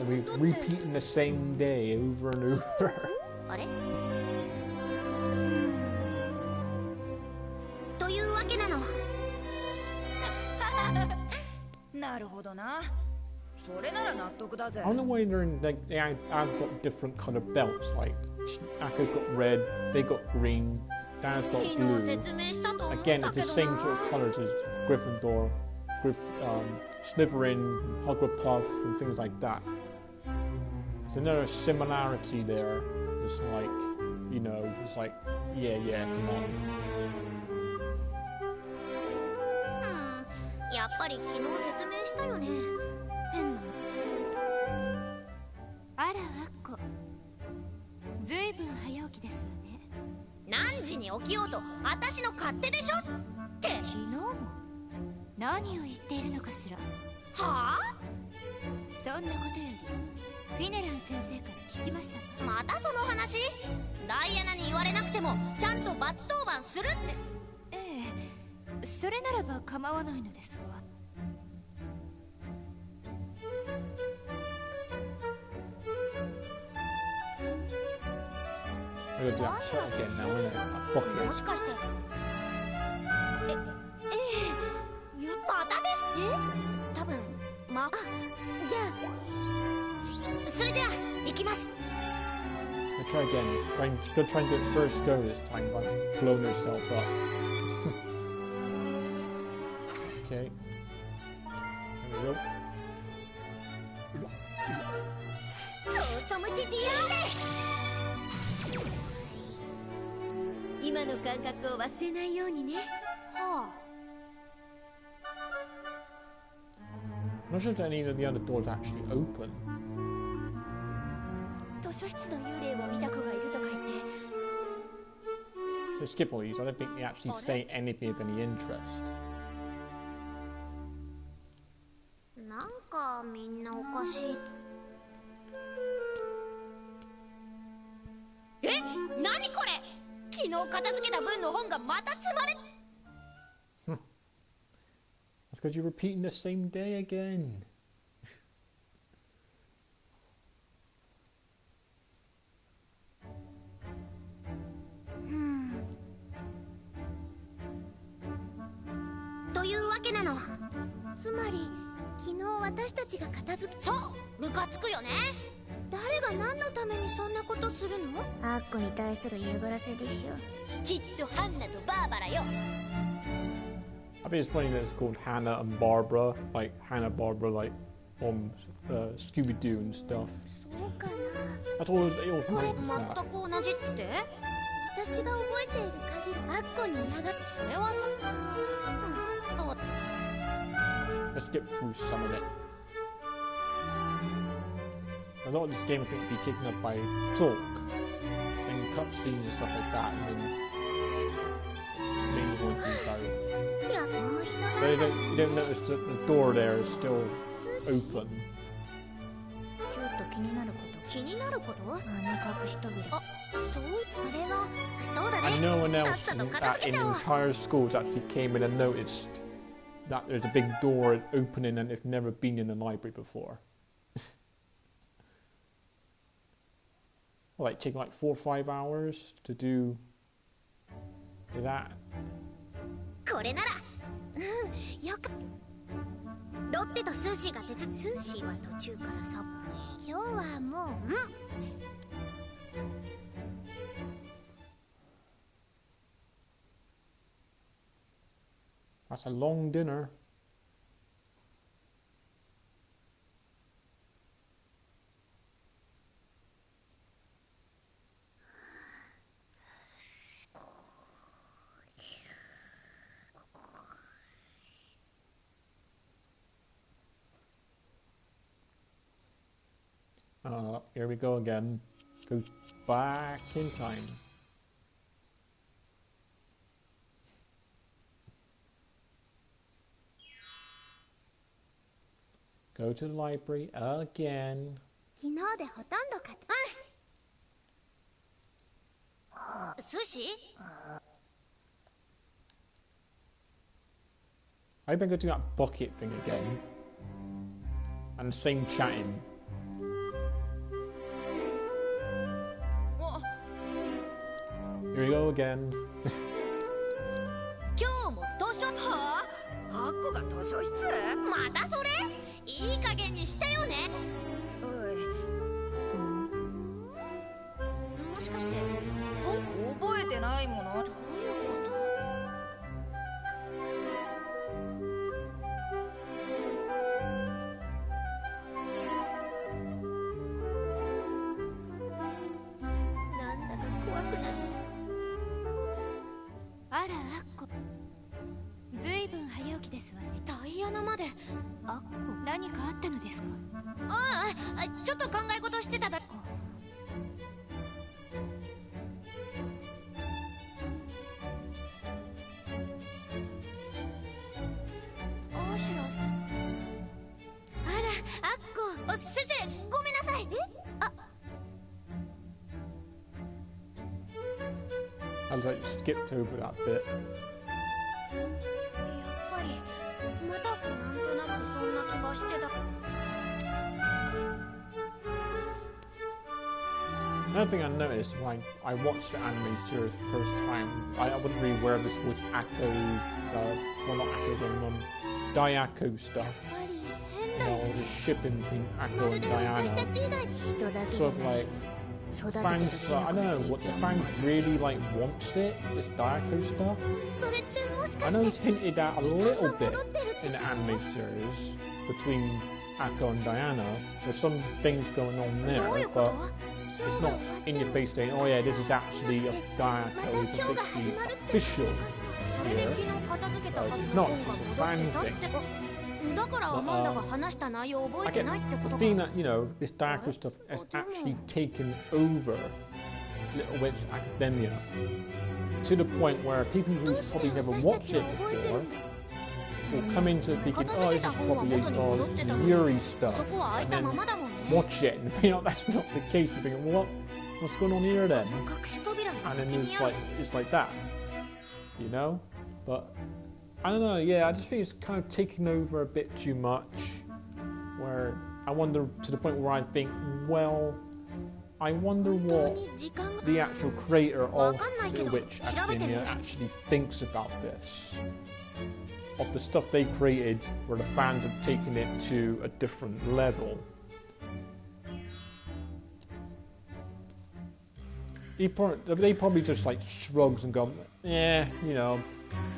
Speaker 1: We're repeating the same day over and over. I don't know why they're in, like, I've got different coloured belts, like Akka's got red, they got green, Dan's got blue. Again, it's the same sort of colours as Gryffindor, Slytherin, Hufflepuff and things like that. There's another similarity there. It's like, you know, it's like, yeah, come on.
Speaker 3: やっぱり昨日説明したよね。変な。
Speaker 5: あら、あっこ。ずいぶん早起きですわね。
Speaker 4: 何時に起きようと私の勝手でしょって。
Speaker 5: 昨日も何を言っているのかしら。
Speaker 4: はあ？
Speaker 5: そんなことよりフィネラン先生から聞きました。
Speaker 4: またその話？ダイアナに言われなくてもちゃんと罰当番するって。
Speaker 5: ええ、それならば構わないのですが。
Speaker 1: We're gonna do that shot again now, isn't it? That bucket.
Speaker 4: もしかして。またです。多分じゃあそれじゃあ行きます。
Speaker 1: We'll try again. Try and do it first go this time, but blown herself up. Okay. There we go.
Speaker 4: そうサムティティアーレ。
Speaker 5: 今の感覚を忘れないようにね。
Speaker 4: はあ。
Speaker 1: I'm not sure if any of the other doors actually open.
Speaker 5: 図書室の幽霊を見た子がいるとか言って。
Speaker 1: So skip all these. I don't think they actually say anything of any interest.
Speaker 3: なんかみんなおかしい。
Speaker 4: 何これ？昨日片付けた分の本がまた積まれ。
Speaker 1: That's because you're repeating the same day again.
Speaker 3: というわけなの。つまり昨日私たちが片付け。
Speaker 4: そう、ムカつくよね。
Speaker 3: 誰が何のためにそんなことするの？アッコに対する嫌がらせでしょ。
Speaker 4: きっとハンナとバーバラよ。
Speaker 1: I think it's funny that it's called Hannah and Barbara, like Hannah Barbara, like from Scooby Doo and stuff.
Speaker 3: そうかな。
Speaker 1: That's always it always
Speaker 4: これ
Speaker 1: reminds me of
Speaker 4: 全
Speaker 1: that.
Speaker 4: く同じって？
Speaker 3: 私が覚えている限りアッコに嫌がって。
Speaker 4: それはそう。
Speaker 1: Let's skip through some of it. A lot of this game I think will be taken up by talk and cutscenes and stuff like that, and then maybe going through about.
Speaker 3: いや、もう人
Speaker 1: But
Speaker 3: が
Speaker 1: you don't notice that the door there is still open.
Speaker 3: ちょっと気になること。
Speaker 4: 気になること？
Speaker 3: あの隠し扉。
Speaker 4: あ、そう。
Speaker 3: それは
Speaker 4: そうだね。
Speaker 1: And no one
Speaker 4: さ
Speaker 1: else
Speaker 4: っさと
Speaker 1: in,
Speaker 4: 片付け
Speaker 1: in
Speaker 4: ち
Speaker 1: the
Speaker 4: ゃおう。
Speaker 1: entire schools actually came in and noticed that there's a big door opening and they've never been in the library before. Well, like take like 4 or 5 hours to do that.
Speaker 4: これなら。よか。ロッテとスーシーがスーシーは途中からさ。
Speaker 3: 今日はもう。
Speaker 1: That's a long dinner. Here we go again. Go back in time. Go to the library again.
Speaker 3: 昨日でほとんどか。
Speaker 4: スーシー？
Speaker 1: I better go do that bucket thing again. And the same chatting.
Speaker 4: お、
Speaker 1: Here we go again.
Speaker 4: 今日も図書。はあ？アッコが図書室？またそれ？いい加減にしてよね。おい。もしかして本覚えてないもの？どういうこと？
Speaker 3: なんだか怖くなる。
Speaker 5: あらアッコ、ずいぶん早起きですわね。
Speaker 4: ダイアナまで。
Speaker 5: アッコ、何かあったのですか？
Speaker 4: ああ、ちょっと考え事してただ。あ
Speaker 3: しら。あら、アッコ。先生、ごめんなさい。あ、
Speaker 1: I was like skipped over that bit.
Speaker 3: やっぱりまたなんとなくそんな気がしてた。
Speaker 1: Another thing I noticed when I watched the anime series the first time, I wasn't really aware this was Akko, well not Akko, Dayako stuff. You know, all this shipping between Akko and Diana. Sort of like, fans, I don't know, what the fans really like wants it, this Dayako stuff. I know it's hinted at a little bit in the anime series between Akko and Diana. There's some things going on there, but it's not in your face saying, oh yeah, this is actually a Dayako, it's officially official here. It's not, it's a fan thing. But, I get the thing that, you know, this Dayako stuff has actually taken over Little Witch Academia to the point where people who probably never watched it before will come into it thinking, oh, this is probably Yuri stuff, and then watch it and think, oh, that's not the case. You think, well, what's going on here then? And then it's like that, you know? But I don't know. Yeah, I just think it's kind of taken over a bit too much. Where I wonder, to the point where I think, well, I wonder what the actual creator of Little Witch Academia actually thinks about this. Of the stuff they created, where the fans have taken it to a different level. They probably just like shrugs and go, yeah, you know,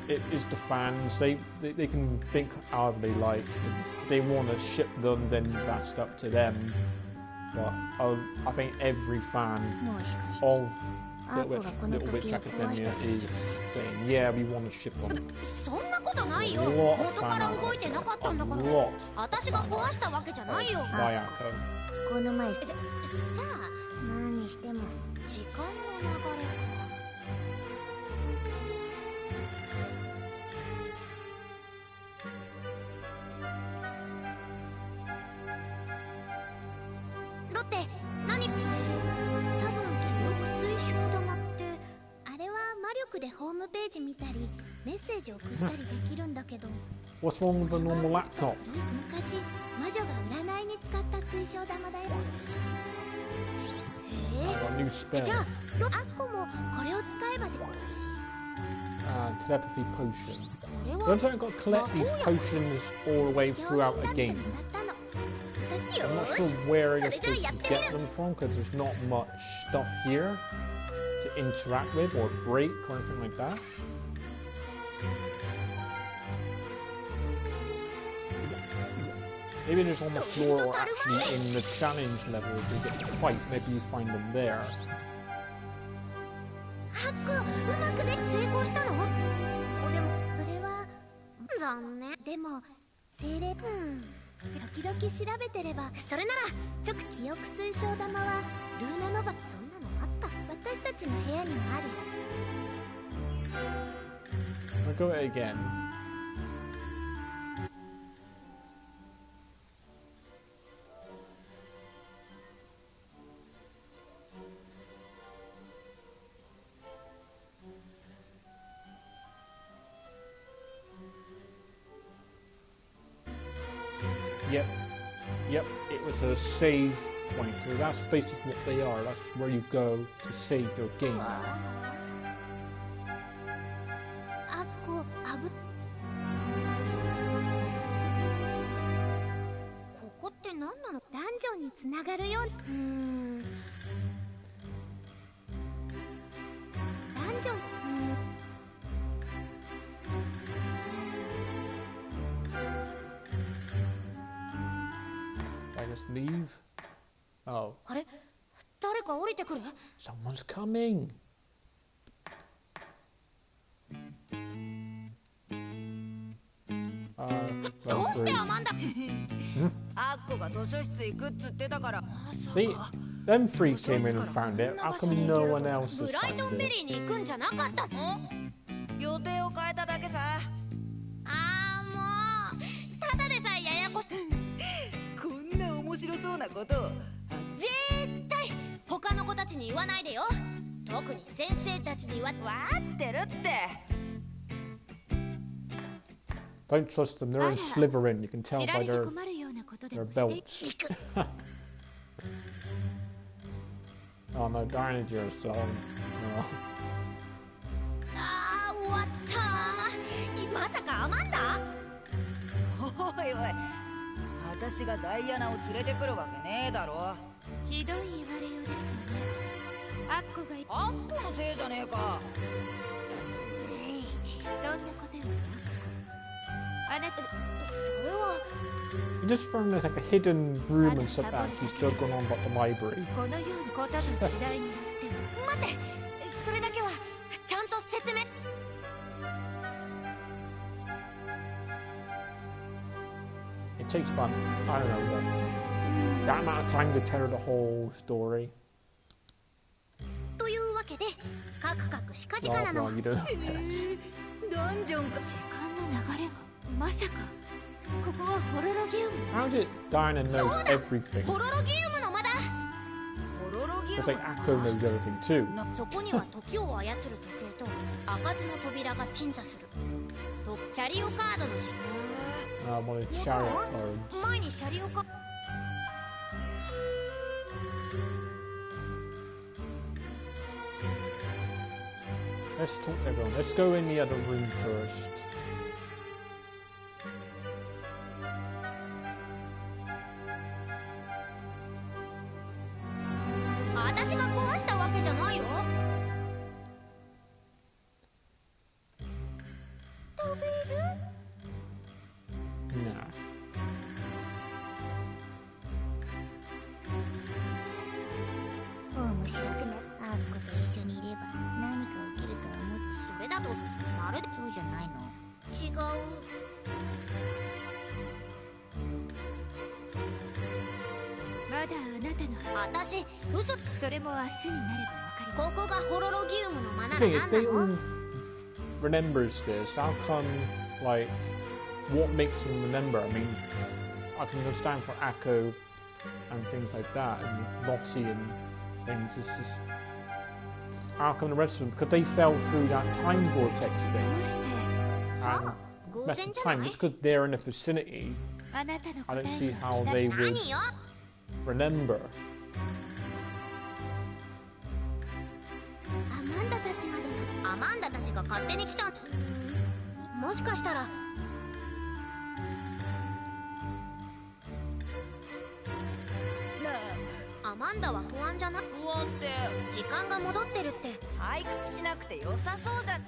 Speaker 1: it is the fans. They can think however they like. If they want to ship them, then that's up to them. But I think every fan of Little Witch Academia is saying, yeah, we want to ship them. A lot of fan art, a lot of fan art by Akko.
Speaker 3: この前さあ、何しても時間の流れか。ロッテ、何？多分記憶推奨玉ってあれは魔力でホームページ見たりメッセージ送ったりできるんだけど。
Speaker 1: What's wrong with the normal laptop?
Speaker 3: 昔魔女が占いに使った水晶玉だよ。じゃあ、アッコもこれを使えばで。
Speaker 1: Telepathy potion. Don't I got to collect these potions all the way throughout a game? I'm not sure where you're supposed to get them from because there's not much stuff here to interact with or break or anything like that. Maybe there's on the floor or actually in the challenge level if you get to fight, maybe you find them there.
Speaker 3: ハッコ、うまくね、成功したの？でもそれは残念。でも精霊、時々調べてれば、それなら直記憶推奨玉はルーナノバ、そんなのあった。私たちの部屋にもあるよ。
Speaker 1: I'll go it again. Yep, it was a save point. So that's basically what they are. That's where you go to save your game.
Speaker 3: あっこ、ここって何なの？ダンジョンにつながるよ。ダンジョン。
Speaker 1: I just leave. Oh.
Speaker 3: あれ？誰か降りてくる？
Speaker 1: Someone's coming.
Speaker 3: どうしてアマンダ？
Speaker 4: アッコが図書室行くっつってたから。
Speaker 1: See, them three came in and found it. How come no one else has
Speaker 3: ブライトン
Speaker 1: found
Speaker 3: ベ
Speaker 1: it?
Speaker 3: リーに行くんじゃなかったの？
Speaker 4: 予定を変えただけさ。
Speaker 3: あーもう、
Speaker 4: ことを絶対他の子たちに言わないでよ。特に先生たちにわってるって。
Speaker 1: Don't trust them, they're in Slytherin, you can tell by their belts. Oh no, Diana you're so... Oh.
Speaker 4: あー終わった。まさかアマンダ？おいおい、私がダイアナを連れてくるわけねえだろ。
Speaker 5: ひどい言われようですよね。アッコが
Speaker 4: アッコのせいじゃねえか。
Speaker 5: そんなことよりあなたそれ
Speaker 4: は
Speaker 1: You just found like a hidden room and stuff that she's still going on about the library.
Speaker 5: このようなことの次第によっても
Speaker 4: 待って、それだけはちゃんと説明。
Speaker 1: It takes about, I don't know, that amount of time to tell her the whole story.
Speaker 4: というわけで、カクカクしかじかな
Speaker 1: Well,
Speaker 4: の。
Speaker 1: well, you don't.
Speaker 4: ダンジョンか。
Speaker 5: 時間の流れがまさかここはホロロギウム。
Speaker 1: How is it Diana knows everything?
Speaker 4: ホロロギウムの間だ。ホロロギウ
Speaker 1: It's
Speaker 4: ム。
Speaker 1: like Akko knows everything too.
Speaker 4: そこには時を操る時計と開かずの扉が鎮座する。とシャリオカードのし。
Speaker 1: One of the chariot cards.
Speaker 4: 前にシャリオカ。
Speaker 1: Let's talk to everyone. Let's go in the other room first.
Speaker 4: 私が壊したわけじゃないよ。飛べる？
Speaker 1: Nah.
Speaker 3: 面白くなったアッコと一緒にいれば何か起きると思って。
Speaker 4: それだとまるでそうじゃないの。違う。
Speaker 5: まだあなたの
Speaker 4: 私嘘。
Speaker 5: それも明日になればわかり。
Speaker 4: ここがホロロギウムの間なら
Speaker 1: Okay,
Speaker 4: 何
Speaker 1: if
Speaker 4: な
Speaker 1: they
Speaker 4: の？
Speaker 1: all remembers this, how come, like, what makes them remember? I mean, I can understand for Akko and things like that, and Lottie and things, it's just... How come the rest of them? Because they fell through that time vortex
Speaker 5: どう
Speaker 1: thing
Speaker 5: して
Speaker 1: and
Speaker 4: 偶
Speaker 1: messed
Speaker 4: 然
Speaker 1: with
Speaker 4: じゃな
Speaker 1: time.
Speaker 4: い？
Speaker 1: Just because they're in the vicinity,
Speaker 5: あなたの
Speaker 1: I
Speaker 5: 答
Speaker 1: don't
Speaker 5: え
Speaker 1: see
Speaker 5: に
Speaker 1: how they would
Speaker 4: 何よ？
Speaker 1: remember.
Speaker 3: アマンダたちまで
Speaker 4: アマンダたちが勝手に来た。もしかしたら。アマンダは不安じゃな。不安って時間が戻ってるって退屈しなくて良さそうだ。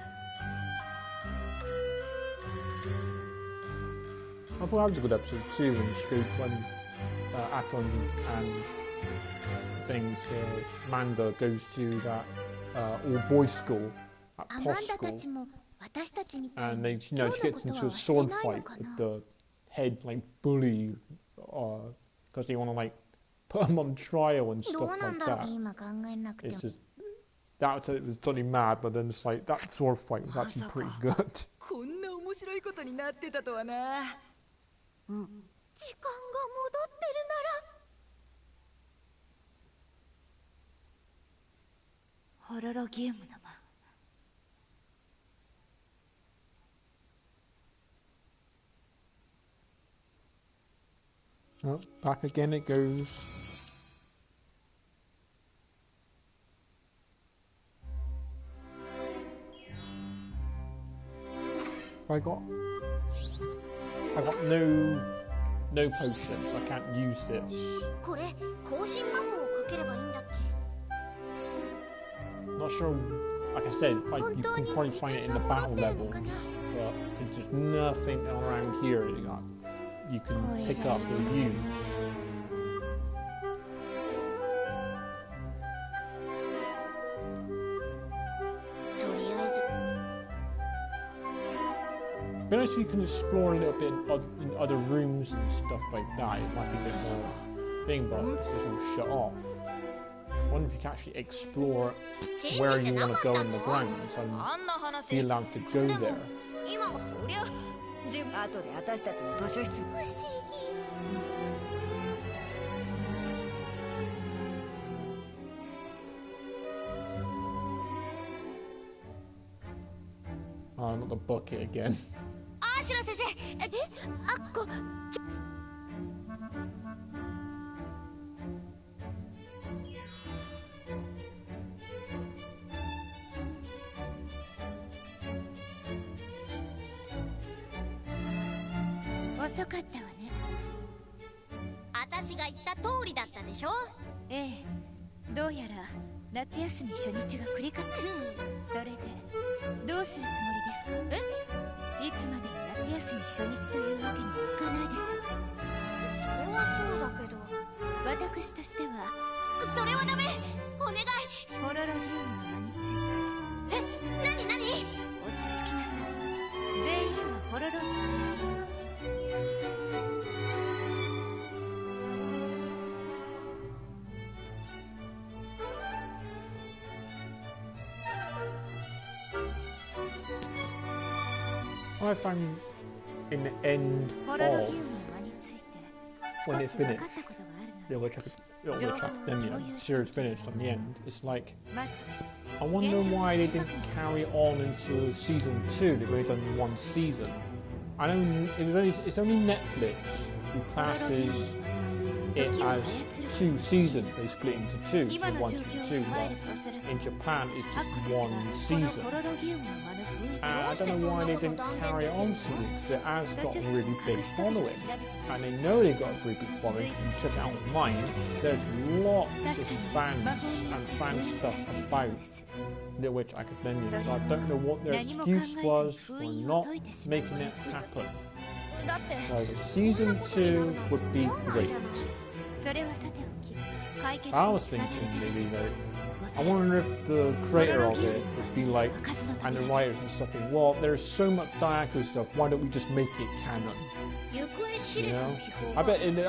Speaker 1: I thought that was a good episode too when she goes when Akko and things Amanda goes to that all boys school at
Speaker 3: アマ
Speaker 1: Posh
Speaker 3: ンダた
Speaker 1: school
Speaker 3: ちも私たちみたい
Speaker 1: and
Speaker 3: に
Speaker 1: they
Speaker 3: 今
Speaker 1: she
Speaker 3: 日の
Speaker 1: gets
Speaker 3: こと
Speaker 1: into
Speaker 3: は
Speaker 1: a
Speaker 3: 忘
Speaker 1: sword
Speaker 3: れないの
Speaker 1: fight
Speaker 3: か
Speaker 1: with
Speaker 3: な。
Speaker 1: the head like bully because they want to like put him on trial and
Speaker 3: ど
Speaker 1: stuff
Speaker 3: うなん
Speaker 1: like
Speaker 3: だろう
Speaker 1: that.
Speaker 3: 今考えなくても
Speaker 1: It's just it was totally mad, but then it's like that sword fight was actually pretty good.
Speaker 4: こんな面白いことになってたとはな。時間が戻ってる
Speaker 5: ホロロギウムの間。
Speaker 1: Oh, back again it goes. I got no potions. I can't use this.
Speaker 4: これ更新魔法をかければいいんだっけ？
Speaker 1: Not sure. Like I said, like you can probably find it in the battle levels, but it's just nothing around here you can pick up or use.
Speaker 3: とりあえず
Speaker 1: But also you can explore a little bit in other rooms and stuff like that. It might be a bit more thing, but it's just all shut off. I wonder if you can actually explore where you want to go in the grounds and be allowed to go there.
Speaker 4: 今はそりゃ後で私たちも図書室。不思議。
Speaker 1: bucket again.
Speaker 3: あしら先生、あっこ。
Speaker 5: 遅かったわね。
Speaker 3: 私が言った通りだったでしょ。
Speaker 5: ええ、どうやら夏休み初日が繰り返っそれでどうするつもりですか？いつまでも夏休み初日というわけにはいかないでしょう。
Speaker 3: それはそうだけど、
Speaker 5: 私としては
Speaker 3: それはダメ。お願い。
Speaker 5: ホロロギウムの名について。
Speaker 3: なになに？
Speaker 5: 落ち着きなさい。全員はホロロ
Speaker 1: I found in the end
Speaker 5: ホロロ
Speaker 1: of
Speaker 5: ギウムの名について
Speaker 1: when
Speaker 5: 少
Speaker 1: it's
Speaker 5: し分
Speaker 1: finished,
Speaker 5: かったことがあるの。
Speaker 1: the series finished on the end. It's like
Speaker 5: まず
Speaker 1: I wonder why they didn't carry on into season 2. They've only done one season. I know it's only Netflix who classes it as 2 seasons. They split into 2,
Speaker 5: 今
Speaker 1: so
Speaker 5: の
Speaker 1: 1
Speaker 5: 状
Speaker 1: to
Speaker 5: 況を
Speaker 1: 2.
Speaker 5: 踏まえる
Speaker 1: But
Speaker 5: とそれは
Speaker 1: in Japan, it's
Speaker 5: ア
Speaker 1: just
Speaker 5: ッコ
Speaker 1: one
Speaker 5: たちがこの
Speaker 1: season.
Speaker 5: ホロロギウムの間の雰囲気
Speaker 1: And I don't know why they didn't carry on to it because it has got a really big following. And they know they got a really big following. If you check it out online, there's lots of fans and fan stuff about which I could lend you. So I don't know what their excuse was for not making it happen.
Speaker 3: だって
Speaker 1: So season 2 would be great.
Speaker 5: それはさておき解決
Speaker 1: I
Speaker 5: に
Speaker 1: was
Speaker 5: つなが
Speaker 1: thinking
Speaker 5: る
Speaker 1: maybe like I wonder if the creator of it would be like, and the writers and stuff, think, well, there's so much Daiku stuff, why don't we just make it canon?
Speaker 3: 行方知
Speaker 1: You
Speaker 3: れず
Speaker 1: know?
Speaker 3: の秘宝
Speaker 1: I
Speaker 3: が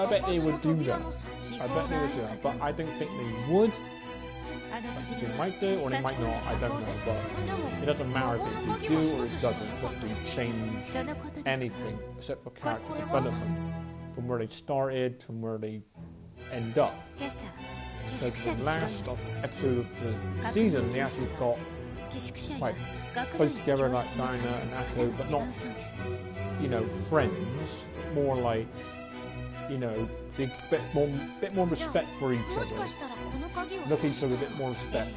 Speaker 1: bet they would do that. I bet they would do that, but I don't think they would.
Speaker 5: あの
Speaker 1: They
Speaker 5: 扉は
Speaker 1: might do, or they might not, I don't know, but it doesn't matter if they do or it doesn't. It doesn't change
Speaker 5: そのことです
Speaker 1: anything except for character development from where they started, from where they end up.
Speaker 5: 今朝寄
Speaker 1: Because
Speaker 5: 宿舎
Speaker 1: the
Speaker 5: に
Speaker 1: last
Speaker 5: 拾いまし
Speaker 1: episode of the season, they actually got
Speaker 5: た寄宿舎や
Speaker 1: like
Speaker 5: 学
Speaker 1: close
Speaker 5: 内
Speaker 1: together
Speaker 5: 教
Speaker 1: like
Speaker 5: 室の
Speaker 1: Dinah and
Speaker 5: あ
Speaker 1: Akko,
Speaker 5: れ
Speaker 1: but
Speaker 5: が
Speaker 1: not,
Speaker 5: 違うそうです
Speaker 1: you know, friends. More like, you know, they bit more respect for each
Speaker 3: もし
Speaker 1: other.
Speaker 3: かしたらこの鍵を
Speaker 1: Look at each other with a bit more respect.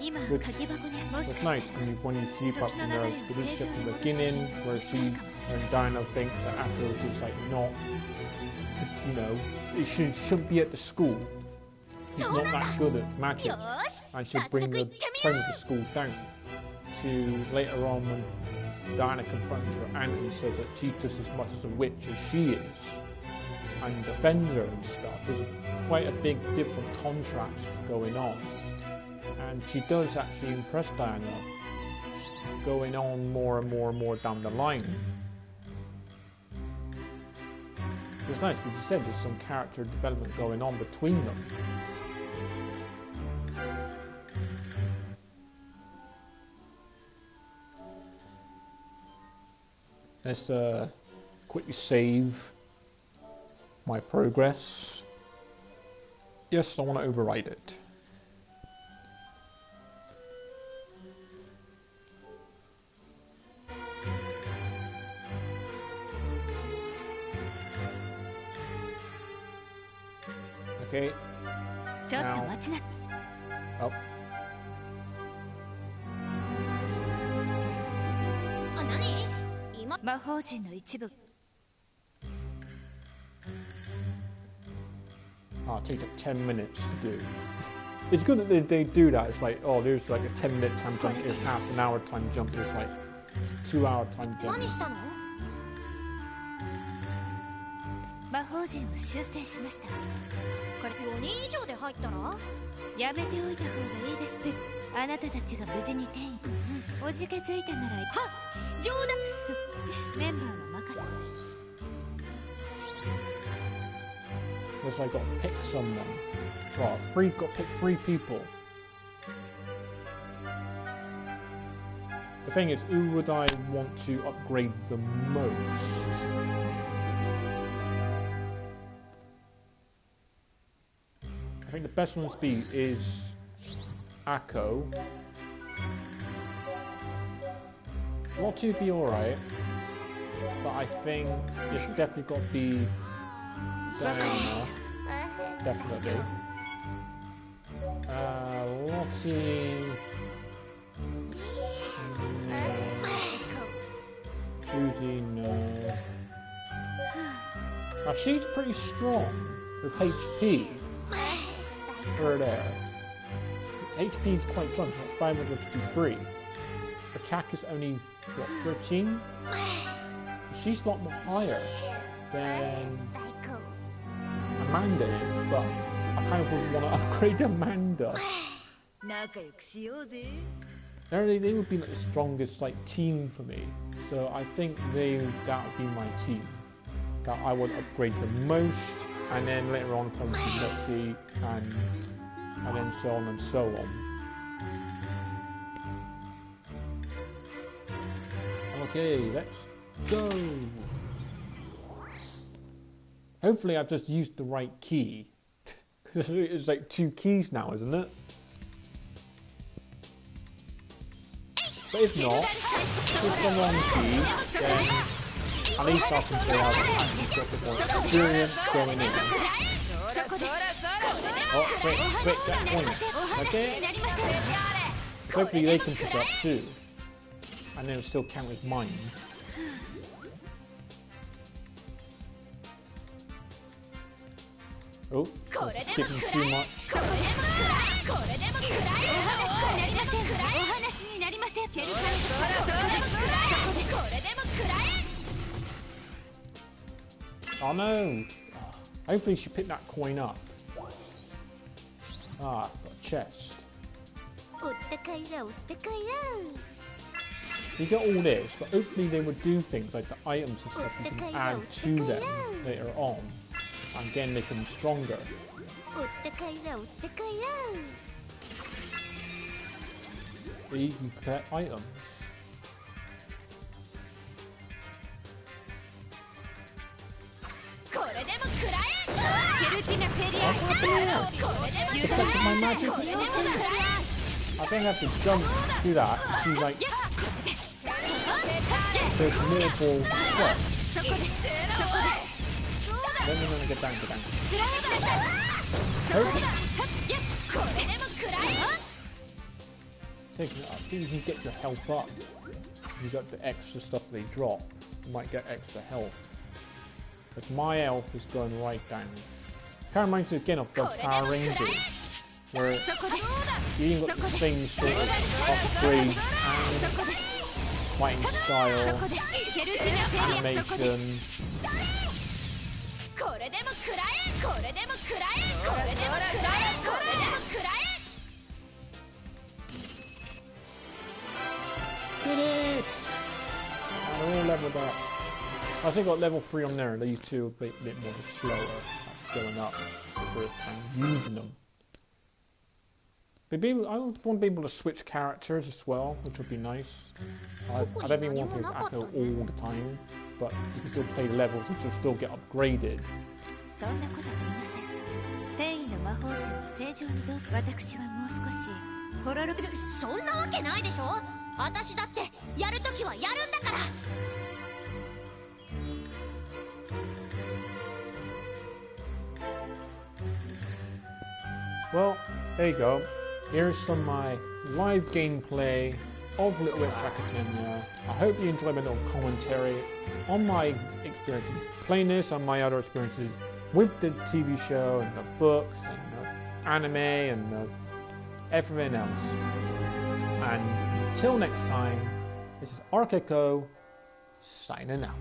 Speaker 5: 今
Speaker 1: Which
Speaker 5: 鍵箱にもし
Speaker 1: It's
Speaker 5: か
Speaker 1: nice
Speaker 5: したら
Speaker 1: when you see up in their relationship from the beginning, where she and Dinah think that Akko is just like not, you know, he shouldn't be at the school. He's not that good at magic,
Speaker 3: よーし
Speaker 1: and
Speaker 3: 早
Speaker 1: should
Speaker 3: 速
Speaker 1: bring
Speaker 3: 行
Speaker 1: the
Speaker 3: ってみ
Speaker 1: friends
Speaker 3: よ
Speaker 1: of the school down. To later on when Dinah confronts her aunt and says that she's just as much as a witch as she is, and defends her and stuff. There's quite a big different contrast going on, and she does actually impress Diana going on more and more and more down the line. It's nice because you said there's some character development going on between them. Let's quickly save my progress. Yes, I want to override it. Okay.
Speaker 5: ちょっと待ちな
Speaker 1: Oh,
Speaker 3: あ、何？今
Speaker 5: 魔法陣の一部
Speaker 1: oh, it takes like 10 minutes to do. It's good that they do that. It's like, oh, there's like a 10-minute time jump, there's half an hour time jump, there's like 2-hour time jump.
Speaker 3: 何したの？
Speaker 5: 魔法陣を修正しましたこれ
Speaker 3: 4人以上で入ったら？
Speaker 5: やめておいた方がいいですあなたたちが無事に転移おじけづいたなら
Speaker 3: はっ、冗談。
Speaker 5: メンバーは任せ
Speaker 1: It's like got to pick someone. Well, got to pick 3 people. The thing is, who would I want to upgrade the most? I think the best one to be is Akko. Lottie would be alright, but I think it's definitely got to be Diana. Definitely. Lottie. Susie, no. Now she's pretty strong with HP. For there. HP is quite strong, it's 553. Attack is only, what, 13? She's a lot more higher than Amanda is, but I kind of would want to upgrade Amanda. They would be like the strongest like team for me, so I think that would be my team that I would upgrade the most, and then later on probably Lexi and then so on and so on. Okay, let's go. Hopefully I've just used the right key. Because it's like 2 keys now, isn't it? But if not, if it's the wrong key, then at least I can say I've actually got the more experience going in. Oh, quick, that point. Okay? Hopefully they can pick up too. And then it'll still count as mine. Oh, skipping too much. Oh no! Hopefully she picked that coin up. Ah, got a chest. You get all this, but hopefully they would do things like the items and stuff you can add to them later on, and again make them stronger. You can get items. Deflected my magic. I think I have to jump through that. She's like, there's multiple steps. No, get down. Taking it up. See if you can get your health up. You got the extra stuff they drop. You might get extra health. But my health is going right down. Kind of reminds me again of the Power Rangers, where you even got the same sort of upgrade and fighting style, animation. Did it! And they're all leveled up. I think I got level 3 on there, and these two are a bit more slower going up the first time using them. I want to be able to switch characters as well, which would be nice. I don't even want to Echo all the time, but you can still play levels and you'll still get upgraded. Well, there you go. Here's some of my live gameplay of Little Witch Academia. I hope you enjoyed my little commentary on my experience playing this and my other experiences with the TV show and the books and the anime and everything else. And until next time, this is Ark Echo signing out.